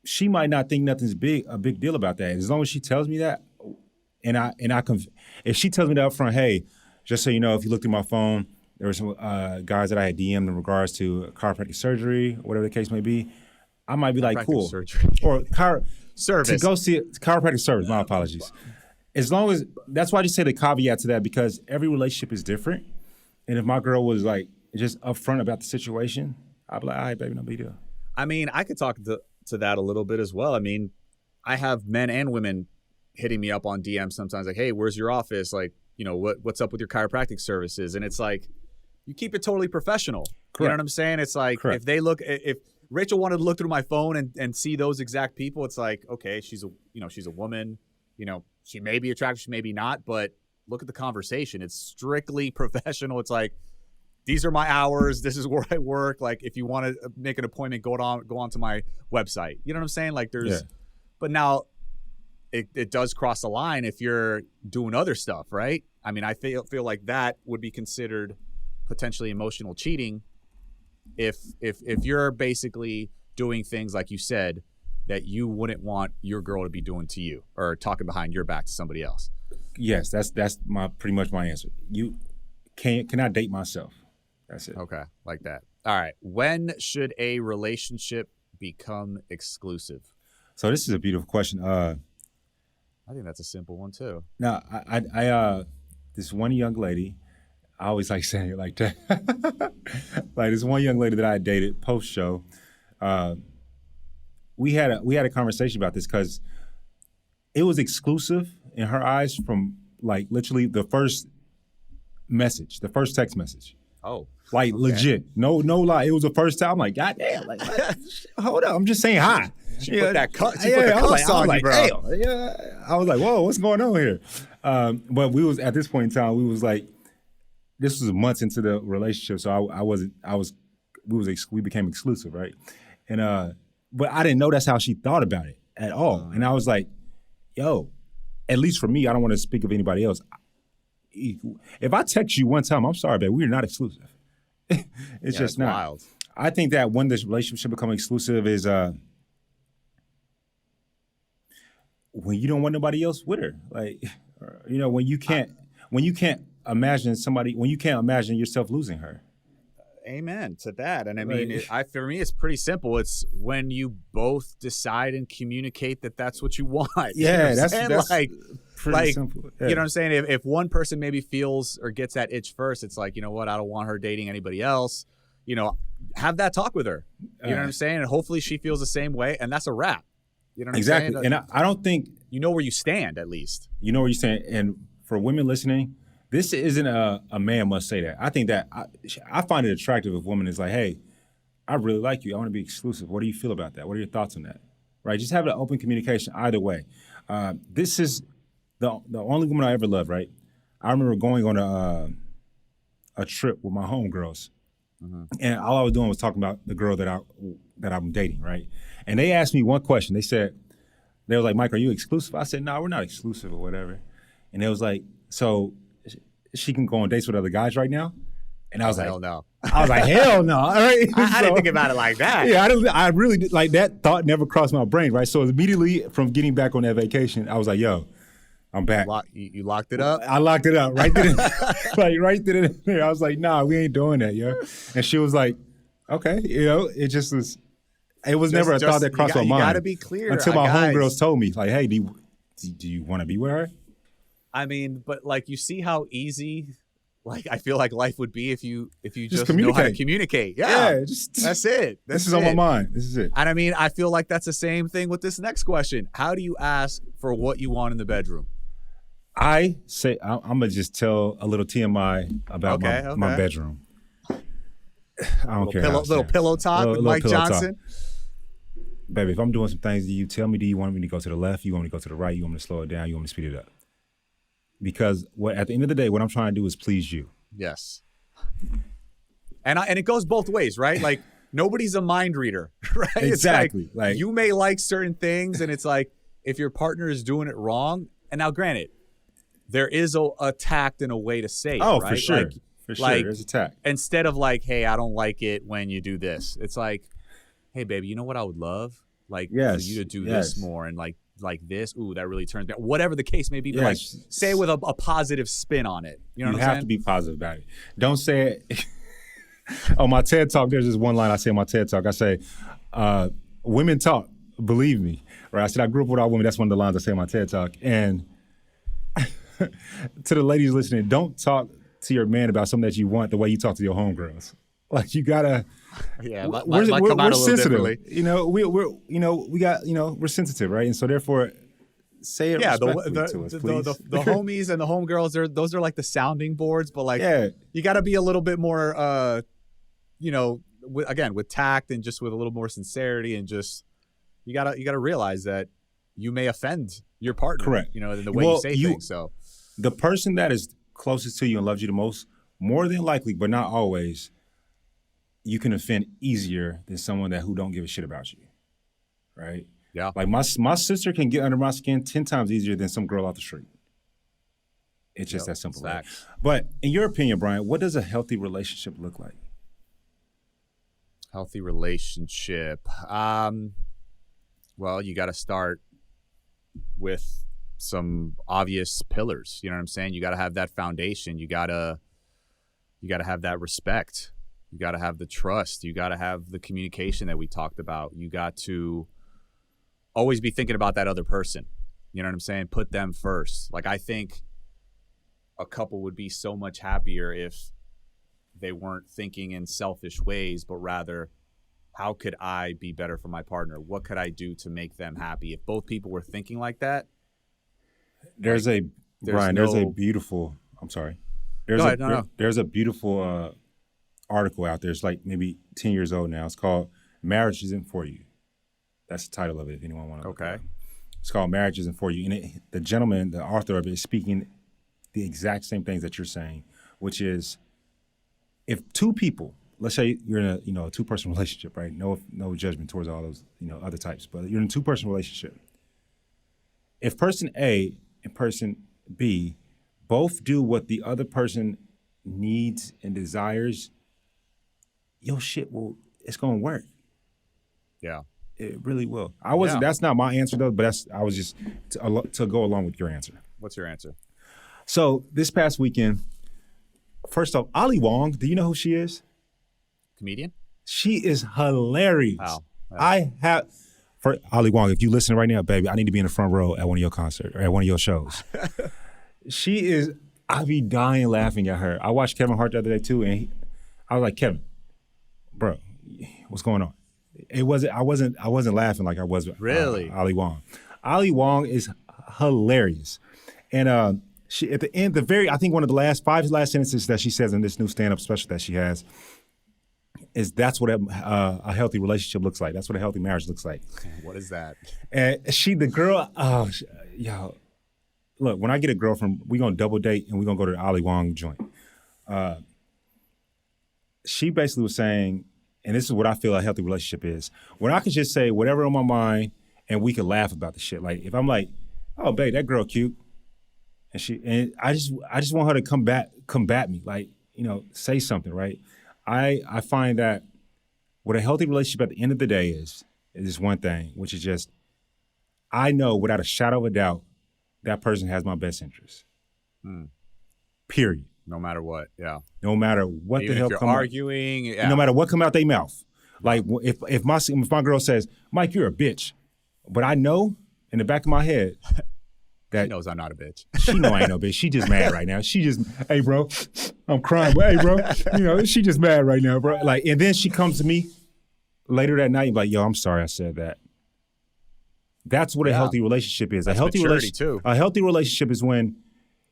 she might not think nothing's a big deal about that. As long as she tells me that, if she tells me that up front, hey, just so you know, if you look through my phone, there were some guys that I had DM'd in regards to chiropractic surgery, whatever the case may be. I might be like, cool. Surgery. Or service. To go see chiropractic service. My apologies. As long as, that's why I just say the caveat to that, because every relationship is different. And if my girl was like just upfront about the situation, I'd be like, all right, baby, no big deal. I could talk to that a little bit as well. I have men and women hitting me up on DM sometimes like, hey, where's your office? Like, what's up with your chiropractic services? And it's like, you keep it totally professional. Correct. You know what I'm saying? It's like, correct. If Rachel wanted to look through my phone and see those exact people, it's like, okay, she's a woman, she may be attractive, she may be not, but look at the conversation. It's strictly professional. It's like, these are my hours. This is where I work. Like, if you want to make an appointment, go on to my website. You know what I'm saying? Like but now it does cross the line if you're doing other stuff, right? I feel like that would be considered potentially emotional cheating if you're basically doing things like you said that you wouldn't want your girl to be doing to you or talking behind your back to somebody else. Yes, that's pretty much my answer. You cannot date myself. That's it. Okay, like that. All right. When should a relationship become exclusive? So this is a beautiful question. I think that's a simple one too. Now, I this one young lady, I always like saying it like that. Like this one young lady that I dated post show, we had a conversation about this because it was exclusive in her eyes from like literally the first text message. Oh, like okay. legit, no lie. It was the first time. I'm like, God damn, like hold up, I'm just saying hi. She put the cuss on you, bro. Damn. Yeah, I was like, whoa, what's going on here? But we was at this point in time, we was like, this was months into the relationship, so we became exclusive, right? And but I didn't know that's how she thought about it at all. And I was like, yo, at least for me, I don't want to speak of anybody else. If I text you one time, I'm sorry, babe, we are not exclusive. It's just not. Wild. I think that when this relationship become exclusive is when you don't want nobody else with her. Like, you know, when you can't imagine yourself losing her. Amen to that. And I mean, for me, it's pretty simple. It's when you both decide and communicate that that's what you want. Yeah, you know that's like pretty simple. Yeah. You know what I'm saying? If one person maybe feels or gets that itch first, it's like, you know what, I don't want her dating anybody else. You know, have that talk with her. You know what I'm saying? And hopefully she feels the same way, and that's a wrap. You know what I'm saying? Exactly. And I don't think you know where you stand, at least. You know where you stand. And for women listening, this isn't a man must say that. I think that I find it attractive if a woman is like, hey, I really like you. I want to be exclusive. What do you feel about that? What are your thoughts on that? Right? Just have an open communication either way. This is the only woman I ever loved, right? I remember going on a trip with my homegirls. Mm-hmm. And all I was doing was talking about the girl that I'm dating, right? And they asked me one question. They were like, Mike, are you exclusive? I said, no, we're not exclusive or whatever. And they was like, so she can go on dates with other guys right now? And I was like, hell no. I was like, hell no. All right. I didn't think about it like that. Yeah, I really did. Like that thought never crossed my brain, right? So immediately from getting back on that vacation, I was like, yo, I'm back. You locked it up? I locked it up right then. Like right then and there. I was like, nah, we ain't doing that, yo. And she was like, okay. You know, it just was, it was never a thought that crossed my mind. You got to be clear. Until my homegirls told me, like, hey, do you want to be with her? I mean, but like, you see how easy, like, I feel like life would be if you just communicate. know how to communicate. Yeah, that's it. This is on my mind. This is it. And I mean, I feel like that's the same thing with this next question. How do you ask for what you want in the bedroom? I say, I'm going to just tell a little TMI about my bedroom. I don't care. Little pillow talk with Mike Johnson. Baby, if I'm doing some things, you tell me, do you want me to go to the left? You want me to go to the right? You want me to slow it down? You want me to speed it up? Because at the end of the day, what I'm trying to do is please you. Yes. And it goes both ways, right? Like, nobody's a mind reader, right? Exactly. It's like you may like certain things, and it's like, if your partner is doing it wrong, and now granted, there is a tact and a way to say it, right? For sure. There's a tact. Instead of like, hey, I don't like it when you do this. It's like, hey, baby, you know what I would love? Like, for you to do this more, and like this. Ooh, that really turns me on. Whatever the case may be. But like, say it with a positive spin on it. You know what I'm saying? You have to be positive about it. Don't say it. On my TED Talk, there's this one line I say on my TED Talk. I say, women talk, believe me. Right? I said, I grew up with all women. That's one of the lines I say on my TED Talk. And to the ladies listening, don't talk to your man about something that you want the way you talk to your homegirls. Like, you gotta. Yeah, we're sensitive. You know, we're sensitive, right? And so therefore, say it respectfully to us, please. The homies and the homegirls, those are like the sounding boards, but like, you got to be a little bit more, with tact and just with a little more sincerity, and just you gotta realize that you may offend your partner, correct? You know, in the way you say things. So the person that is closest to you and loves you the most, more than likely, but not always, you can offend easier than someone who don't give a shit about you, right? Yeah. Like my sister can get under my skin 10 times easier than some girl off the street. It's just that simple, right? But in your opinion, Bryan, what does a healthy relationship look like? Healthy relationship. Well, you got to start with some obvious pillars. You know what I'm saying? You got to have that foundation. You got to have that respect. You got to have the trust. You got to have the communication that we talked about. You got to always be thinking about that other person. You know what I'm saying? Put them first. Like, I think a couple would be so much happier if they weren't thinking in selfish ways, but rather, how could I be better for my partner? What could I do to make them happy? If both people were thinking like that, There's like, Bryan, there's a beautiful, I'm sorry. There's a beautiful article out there. It's like maybe 10 years old now. It's called Marriage Isn't For You. That's the title of it if anyone wants to. Okay. It's called Marriage Isn't For You. And the gentleman, the author of it, is speaking the exact same things that you're saying, which is if two people, let's say you're in a two-person relationship, right? No judgment towards all those other types, but you're in a two-person relationship. If person A and person B both do what the other person needs and desires, your shit it's gonna work. Yeah. It really will. That's not my answer though, but I was just to go along with your answer. What's your answer? So this past weekend, first off, Ali Wong, do you know who she is? Comedian? She is hilarious. Wow. For Ali Wong, if you listen right now, baby, I need to be in the front row at one of your concerts or at one of your shows. I be dying laughing at her. I watched Kevin Hart the other day too, and I was like, Kevin, bro, what's going on? I wasn't laughing like I was with really Ali Wong. Ali Wong is hilarious. And she at the end, I think one of the last sentences that she says in this new stand-up special that she has is that's what a healthy relationship looks like. That's what a healthy marriage looks like. What is that? And look, when I get a girlfriend, we're going to double date and we're going to go to the Ali Wong joint. She basically was saying, and this is what I feel a healthy relationship is, when I can just say whatever on my mind and we can laugh about the shit. Like if I'm like, oh, babe, that girl cute. And I just want her to combat me, like, say something, right? I find that what a healthy relationship at the end of the day is one thing, which is just, I know without a shadow of a doubt, that person has my best interest. Period. No matter what, yeah. No matter what Even the hell if you're arguing, yeah. No matter what come out their mouth. Like if my girl says, Mike, you're a bitch, but I know in the back of my head that she knows I'm not a bitch. She know I ain't no bitch. She just mad right now. She just, hey bro, I'm crying. Hey bro, she just mad right now, bro. Like, and then she comes to me later that night and be like, yo, I'm sorry I said that. That's what a healthy relationship is. That's a healthy relationship too. A healthy relationship is when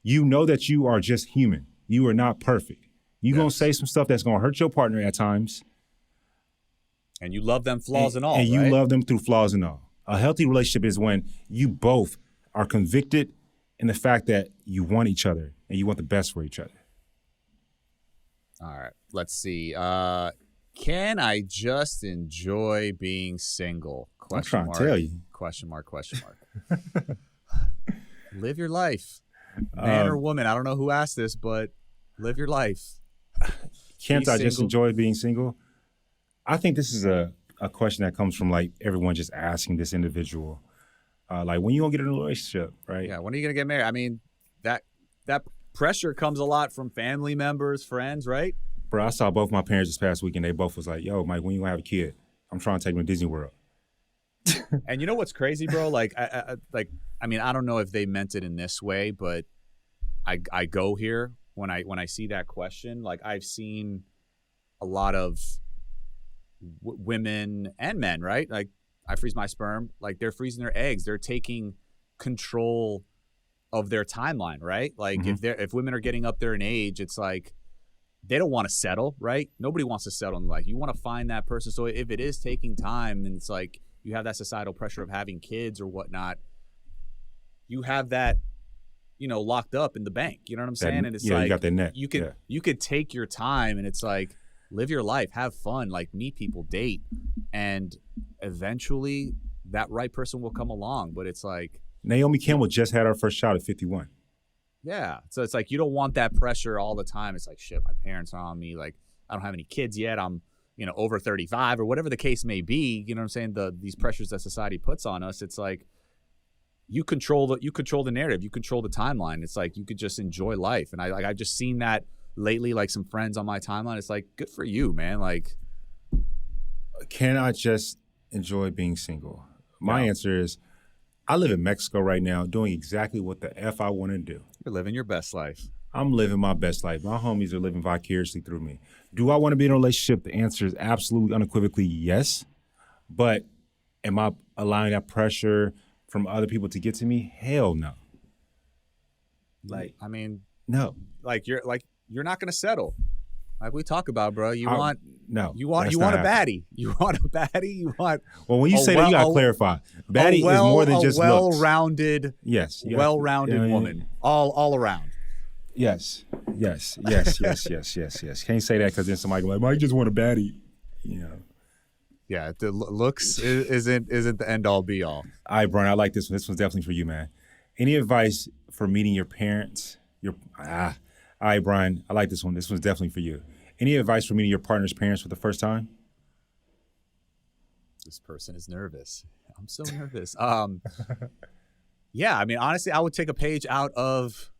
you know that you are just human. You are not perfect. You're going to say some stuff that's going to hurt your partner at times. And you love them flaws and all, and you right? love them through flaws and all. A healthy relationship is when you both are convicted in the fact that you want each other and you want the best for each other. All right. Let's see. Can I just enjoy being single? I'm trying to tell you. Question mark. Live your life. Man or woman, I don't know who asked this, but live your life. Can't I just enjoy being single? I think this is a question that comes from like everyone just asking this individual, like when you gonna get in a relationship, right? Yeah, when are you gonna get married? I mean, that pressure comes a lot from family members, friends, right? Bro, I saw both my parents this past weekend. They both was like, yo, Mike, when you gonna have a kid? I'm trying to take them to Disney World. And you know what's crazy, bro? Like, I mean, I don't know if they meant it in this way, but I go here when I see that question. Like, I've seen a lot of women and men, right? Like, I freeze my sperm. Like, they're freezing their eggs. They're taking control of their timeline, right? Like, if women are getting up there in age, it's like they don't want to settle, right? Nobody wants to settle in life. You want to find that person. So if it is taking time, and it's like you have that societal pressure of having kids or whatnot, you have that, locked up in the bank. You know what I'm saying? And it's like, you got that net. You could take your time, and it's like, live your life, have fun, like meet people, date, and eventually that right person will come along. But it's like Naomi Campbell just had her first child at 51. Yeah. So it's like you don't want that pressure all the time. It's like, shit, my parents are on me. Like, I don't have any kids yet. I'm, over 35 or whatever the case may be. You know what I'm saying? These pressures that society puts on us. It's like you control the narrative. You control the timeline. It's like you could just enjoy life. And I've just seen that lately, like some friends on my timeline. It's like, good for you, man. Like, can I just enjoy being single? My answer is, I live in Mexico right now doing exactly what the F I want to do. You're living your best life. I'm living my best life. My homies are living vicariously through me. Do I want to be in a relationship? The answer is absolutely unequivocally yes. But am I allowing that pressure from other people to get to me? Hell no. Like, I mean, no. you're not gonna settle. Like we talk about, bro. You want a baddie. You want a baddie. You want. Well, when you say that, you gotta clarify. Baddie is more than just looks. Well-rounded. Yes. Well-rounded woman. All around. Yes. Can't say that because then somebody go like, Mike just want a baddie. You know. Yeah, the looks isn't the end all be all. All right, Bryan, I like this one. This one's definitely for you, man. Any advice for meeting your parents? All right, Bryan, I like this one. This one's definitely for you. Any advice for meeting your partner's parents for the first time? This person is nervous. I'm so nervous. Yeah, I mean, honestly, I would take a page out of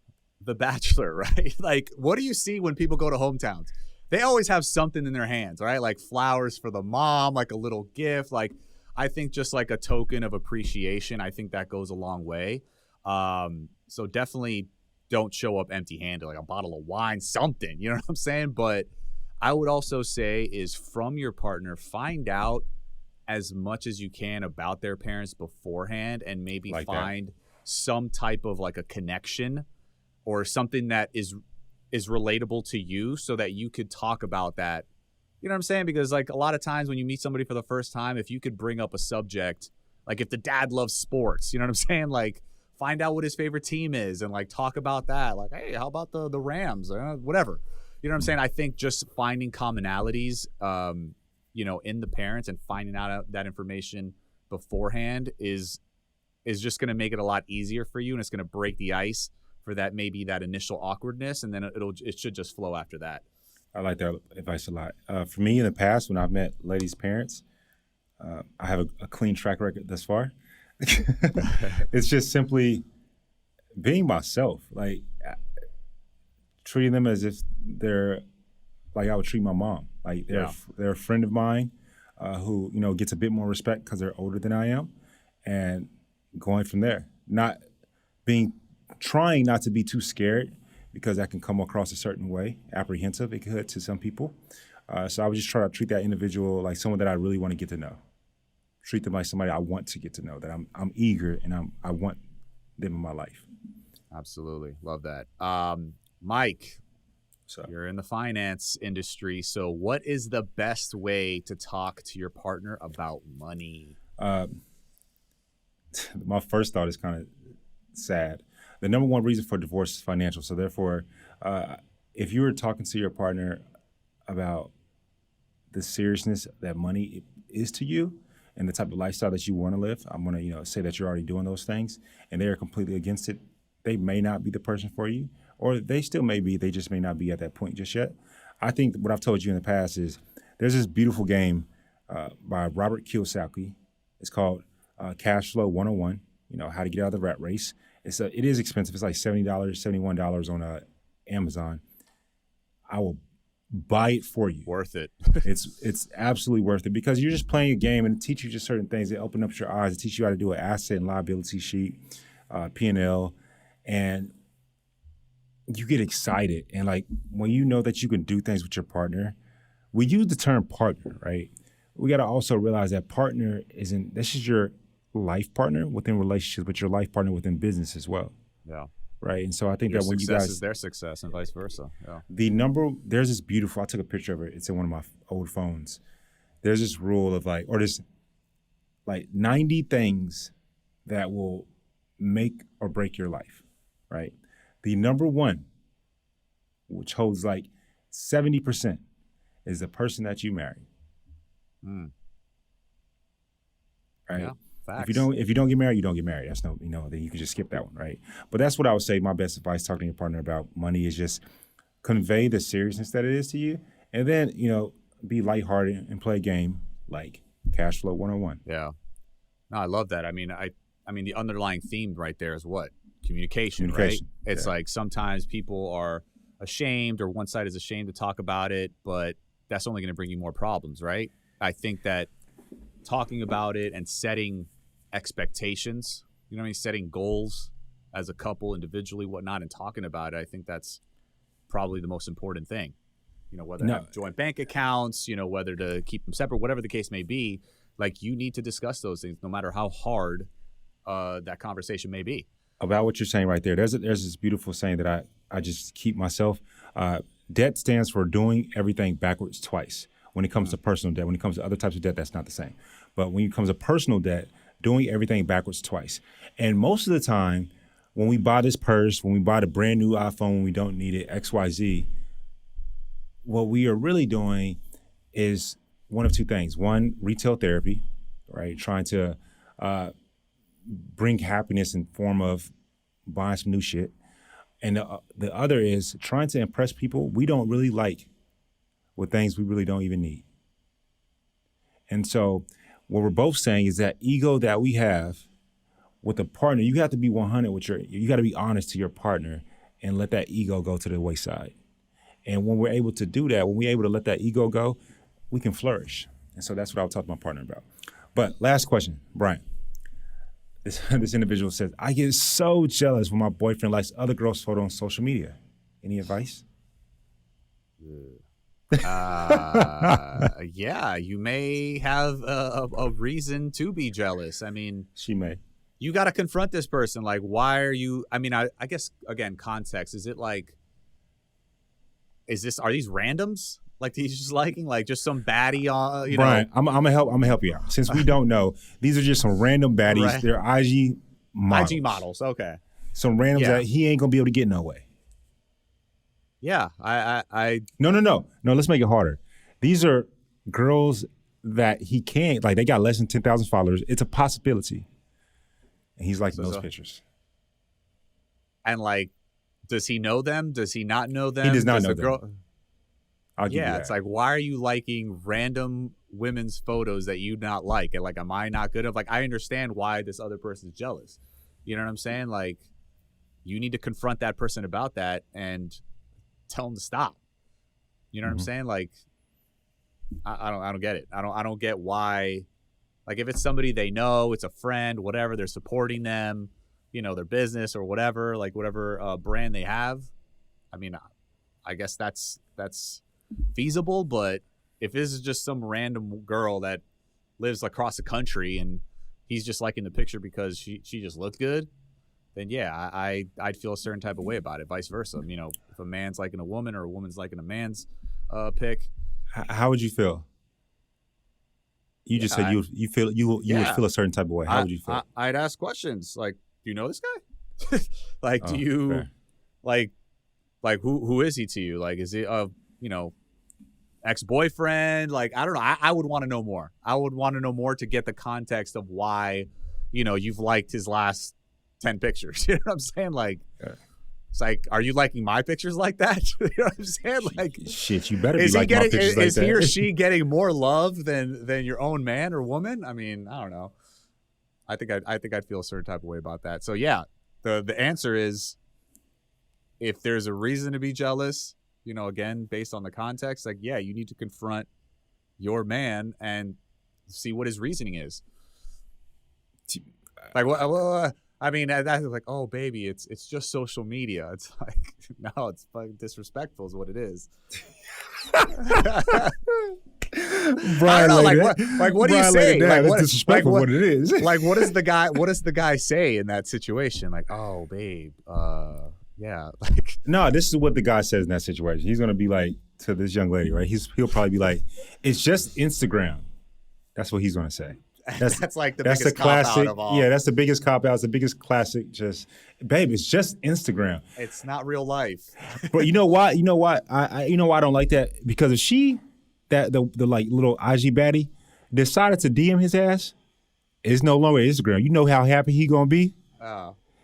The Bachelor, right? Like, what do you see when people go to hometowns? They always have something in their hands, right? Like flowers for the mom, like a little gift. Like, I think just like a token of appreciation, I think that goes a long way. So definitely don't show up empty-handed, like a bottle of wine, something, you know what I'm saying? But I would also say is from your partner, find out as much as you can about their parents beforehand and maybe like find some type of like a connection or something that is relatable to you so that you could talk about that. You know what I'm saying? Because like a lot of times when you meet somebody for the first time, if you could bring up a subject, like if the dad loves sports, you know what I'm saying? Like find out what his favorite team is and like talk about that. Like, hey, how about the Rams? Whatever. You know what I'm saying? I think just finding commonalities, in the parents and finding out that information beforehand is just going to make it a lot easier for you, and it's going to break the ice for that initial awkwardness, and then it should just flow after that. I like that advice a lot. For me, in the past, when I've met ladies' parents, I have a clean track record thus far. It's just simply being myself, like treating them as if they're like I would treat my mom. Like they're a friend of mine who gets a bit more respect because they're older than I am, and going from there. Trying not to be too scared because that can come across a certain way, apprehensive it could to some people. So I would just try to treat that individual like someone that I really want to get to know. Treat them like somebody I want to get to know, that I'm eager and I want them in my life. Absolutely. Love that. Mike, you're in the finance industry. So what is the best way to talk to your partner about money? My first thought is kind of sad. The number one reason for divorce is financial. So therefore, if you were talking to your partner about the seriousness that money is to you and the type of lifestyle that you want to live, I'm going to say that you're already doing those things and they are completely against it. They may not be the person for you, or they still may be. They just may not be at that point just yet. I think what I've told you in the past is there's this beautiful game by Robert Kiyosaki. It's called Cash Flow 101, how to get out of the rat race. It is expensive. It's like $70, $71 on Amazon. I will buy it for you. Worth it. It's absolutely worth it because you're just playing a game and it teaches you just certain things. They open up your eyes. It teaches you how to do an asset and liability sheet, P&L, and you get excited. And like when you know that you can do things with your partner, we use the term partner, right? We got to also realize that partner this is your life partner within relationships, but your life partner within business as well. Yeah. Right. And so I think your that when you success guys is their success and vice versa. Yeah. There's this beautiful, I took a picture of it. It's in one of my old phones. There's this rule of there's 90 things that will make or break your life. Right. The number one, which holds 70%, is the person that you marry. Right. Yeah. Facts. If you don't get married, you don't get married. That's then you can just skip that one, right? But that's what I would say. My best advice talking to your partner about money is just convey the seriousness that it is to you, and then be lighthearted and play a game like Cash Flow 101. Yeah, no, I love that. I mean, the underlying theme right there is what? Communication. Right? It's like sometimes people are ashamed, or one side is ashamed to talk about it, but that's only going to bring you more problems, right? I think that talking about it and setting expectations, setting goals as a couple individually, whatnot, and talking about it, I think that's probably the most important thing. Whether to have joint bank accounts, whether to keep them separate, whatever the case may be. Like, you need to discuss those things, no matter how hard that conversation may be. About what you're saying right there, there's this beautiful saying that I just keep myself. Debt stands for doing everything backwards twice. When it comes to personal debt, when it comes to other types of debt, that's not the same. But when it comes to personal debt, doing everything backwards twice. And most of the time, when we buy this purse, when we buy the brand new iPhone, when we don't need it, XYZ, what we are really doing is one of two things. One, retail therapy, right? Trying to bring happiness in form of buying some new shit. And the other is trying to impress people we don't really like with things we really don't even need. And so what we're both saying is that ego that we have with a partner, you have to be 100 you got to be honest to your partner and let that ego go to the wayside. And when we're able to do that, when we're able to let that ego go, we can flourish. And so that's what I'll talk to my partner about. But last question, Bryan. This individual says, I get so jealous when my boyfriend likes other girls' photos on social media. Any advice? Yeah, you may have a reason to be jealous. I mean, she may. You got to confront this person. Like, why are you? I mean, I guess again, context. Is it like? Are these randoms? Like he's just liking like just some baddie on Bryan, I'm gonna help you out. Since we don't know, these are just some random baddies. Right. They're IG models. IG models, okay. Some randoms that he ain't gonna be able to get no way. Yeah, I No. Let's make it harder. These are girls that he can't like. They got less than 10,000 followers. It's a possibility, and he's liking those pictures. And like, does he know them? Does he not know them? He does not know them. It's like, why are you liking random women's photos that you not like? And like, am I not good enough? Like, I understand why this other person's jealous. You know what I'm saying? Like, you need to confront that person about that and tell them to stop. You know what I'm saying? Like, I don't get it. I don't get why. Like, if it's somebody they know, it's a friend, whatever, they're supporting them, their business or whatever, like whatever brand they have. I mean, I guess that's feasible, but if this is just some random girl that lives across the country and he's just liking the picture because she just looked good, then yeah, I'd feel a certain type of way about it. Vice versa, if a man's liking a woman or a woman's liking a man's pic. How would you feel? You just said you would feel a certain type of way. How would you feel? I'd ask questions like, do you know this guy? Like, do you fair. like who is he to you? Like, is he ex-boyfriend? Like, I don't know. I would want to know more. I would want to know more to get the context of why, you've liked his last 10 pictures. You know what I'm saying? Like, it's like, are you liking my pictures like that? You know what I'm saying? Like, shit, you better be liking my pictures like that. Is he or she getting more love than your own man or woman? I mean, I don't know. I think I'd feel a certain type of way about that. So yeah, the answer is, if there's a reason to be jealous, again, based on the context, like, yeah, you need to confront your man and see what his reasoning is. Like, what? I mean, that's like, oh, baby, it's just social media. It's like, no, it's fucking disrespectful is what it is. Brian, what do you say? Like, what, disrespectful what it is. Like, what does the guy say in that situation? Like, oh, babe, yeah. Like, no, this is what the guy says in that situation. He's gonna be like to this young lady, right? He'll probably be like, it's just Instagram. That's what he's gonna say. That's like the biggest cop out of all. Yeah, that's the biggest cop out. It's the biggest classic. Just, babe, it's just Instagram. It's not real life. But you know why? You know why? I why I don't like that? Because if she, the like little IG baddie, decided to DM his ass, it's no longer Instagram. You know how happy he gonna be?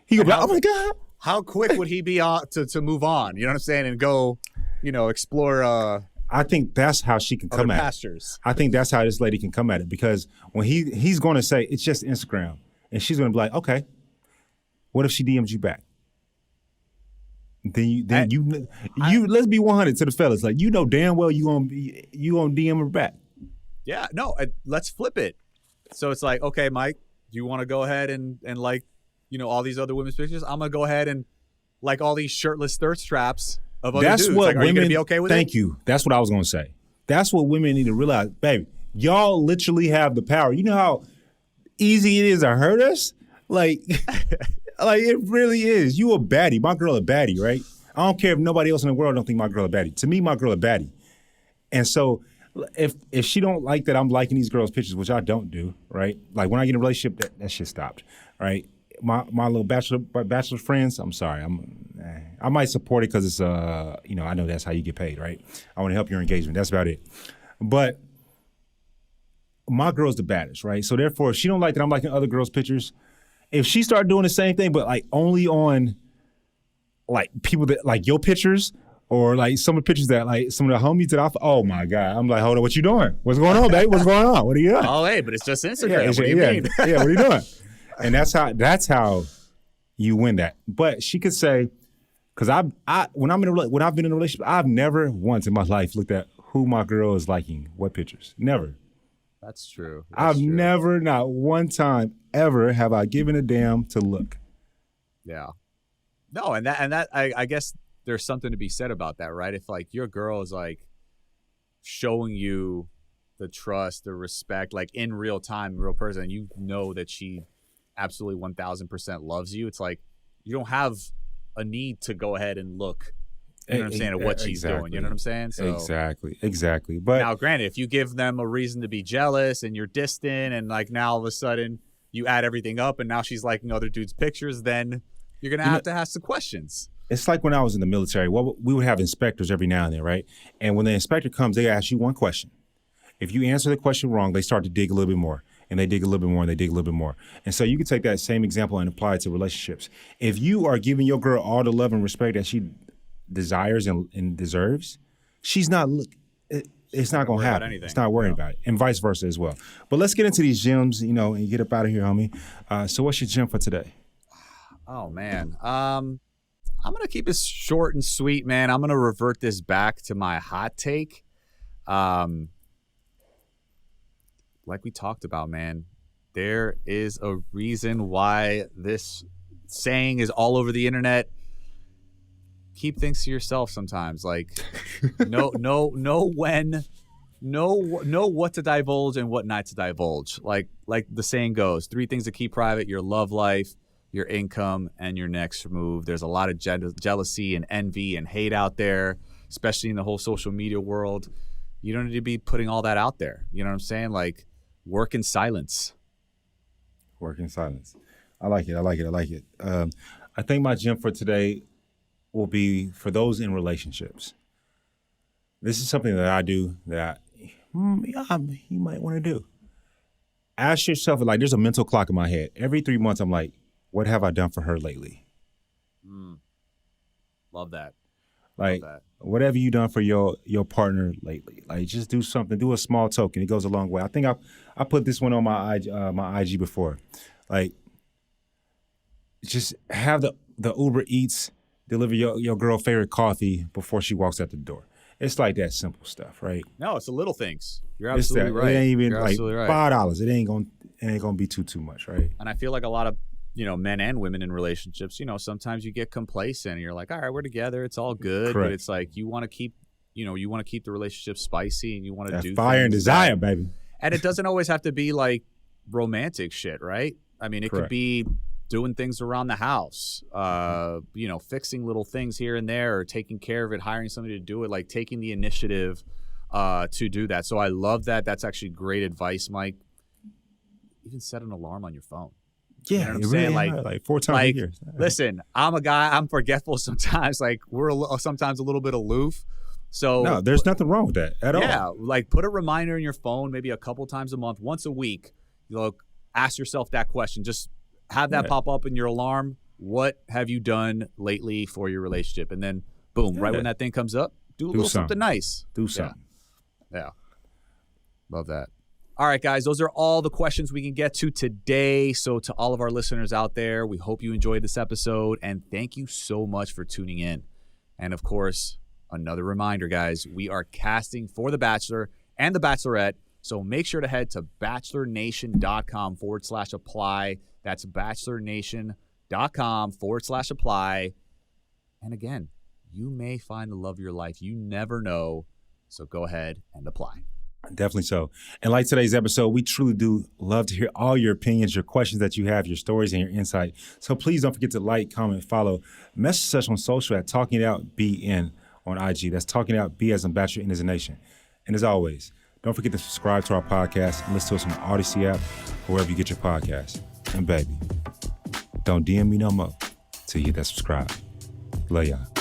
He gonna be like, oh my God. How quick would he be to move on? You know what I'm saying? And go, explore. I think that's how she can come at pastures. it. I think that's how this lady can come at it, because when he's going to say it's just Instagram, and she's going to be like, okay, what if she DM'd you back? Then let's be 100 to the fellas. Like, damn well you gonna DM her back. Yeah, no, let's flip it. So it's like, okay, Mike, do you want to go ahead and like, all these other women's pictures? I'm gonna go ahead and like all these shirtless thirst traps of other That's dudes. what Like, are women. you gonna be okay with thank it? you. That's what I was gonna say. That's what women need to realize, baby. Y'all literally have the power. You know how easy it is to hurt us? Like, like it really is. You a baddie. My girl a baddie, right? I don't care if nobody else in the world don't think my girl a baddie. To me, my girl a baddie. And so if she don't like that I'm liking these girls' pictures, which I don't do, right? Like when I get in a relationship, that shit stopped, right? My little bachelor friends, I'm sorry, I might support it because it's I know that's how you get paid, right? I want to help your engagement. That's about it. But my girl's the baddest, right? So therefore, if she don't like that I'm liking other girls' pictures, if she start doing the same thing, but like only on like people that like your pictures or like some of the pictures that like some of the homies that oh my God, I'm like, hold on, what you doing? What's going on, babe? What's going on? What are you doing? Oh, hey, but it's just Instagram. What do you mean? Yeah, what are you doing? And that's how you win that. But she could say, because when I've been in a relationship, I've never once in my life looked at who my girl is liking, what pictures. Never. That's true. I've never, not one time ever, have I given a damn to look. Yeah. No, and that I guess there's something to be said about that, right? If like your girl is like showing you the trust, the respect, like in real time, real person, and you know that she absolutely 1000% loves you, it's like you don't have a need to go ahead and look, you know what I'm saying, at what she's doing. You know what I'm saying? So Exactly. But now, granted, if you give them a reason to be jealous and you're distant and like now all of a sudden you add everything up and now she's liking other dudes' pictures, then you're going to have to ask some questions. It's like when I was in the military. Well, we would have inspectors every now and then, right? And when the inspector comes, they ask you one question. If you answer the question wrong, they start to dig a little bit more. And they dig a little bit more, and they dig a little bit more. And so you can take that same example and apply it to relationships. If you are giving your girl all the love and respect that she desires and deserves, it's not going to happen. It's not worrying about it. And vice versa as well. But let's get into these gems, and get up out of here, homie. So what's your gem for today? Oh, man. I'm going to keep it short and sweet, man. I'm going to revert this back to my hot take. Like we talked about, man, there is a reason why this saying is all over the internet. Keep things to yourself sometimes. Like, know what to divulge and what not to divulge. Like the saying goes, 3 things to keep private: your love life, your income, and your next move. There's a lot of jealousy and envy and hate out there, especially in the whole social media world. You don't need to be putting all that out there. You know what I'm saying? Like, work in silence. Work in silence. I like it. I think my gem for today will be for those in relationships. This is something that I do that you might want to do. Ask yourself, like, there's a mental clock in my head. Every 3 months, I'm like, what have I done for her lately? Love that. Like, whatever you done for your partner lately, like, just do something, do a small token. It goes a long way. I think I put this one on my IG before. Like, just have the Uber Eats deliver your girl favorite coffee before she walks out the door. It's like that simple stuff, right? No, it's the little things. You're absolutely right. It ain't even You're like $5. It ain't gonna be too much, right? And I feel like a lot of men and women in relationships, sometimes you get complacent and you're like, all right, we're together, it's all good. Correct. But it's like you want to keep the relationship spicy and you want to do fire and desire, baby. And it doesn't always have to be like romantic shit, right? I mean, it could be doing things around the house, fixing little things here and there, or taking care of it, hiring somebody to do it, like taking the initiative to do that. So I love that. That's actually great advice, Mike. Even set an alarm on your phone. Yeah, you know what I'm saying? Like 4 times a year. Listen, I'm a guy, I'm forgetful sometimes. Like, we're sometimes a little bit aloof. So no, there's nothing wrong with that at all. Yeah, like put a reminder in your phone, maybe a couple times a month, once a week. Ask yourself that question. Just have that pop up in your alarm. What have you done lately for your relationship? And then, boom, right when that thing comes up, do a little something nice. Do something. Yeah. Love that. All right, guys, those are all the questions we can get to today. So to all of our listeners out there, we hope you enjoyed this episode, and thank you so much for tuning in. And, of course, another reminder, guys, we are casting for The Bachelor and The Bachelorette, so make sure to head to bachelornation.com/apply. That's bachelornation.com/apply. And, again, you may find the love of your life. You never know. So go ahead and apply. Definitely so. And like today's episode, we truly do love to hear all your opinions, your questions that you have, your stories, and your insight. So please don't forget to like, comment, follow. Message us on social at Talking It Out BN on IG. That's Talking It Out B as in Bachelor, N as in Nation. And as always, don't forget to subscribe to our podcast and listen to us on the Odyssey app or wherever you get your podcast. And baby, don't DM me no more till you hit that subscribe. Love y'all.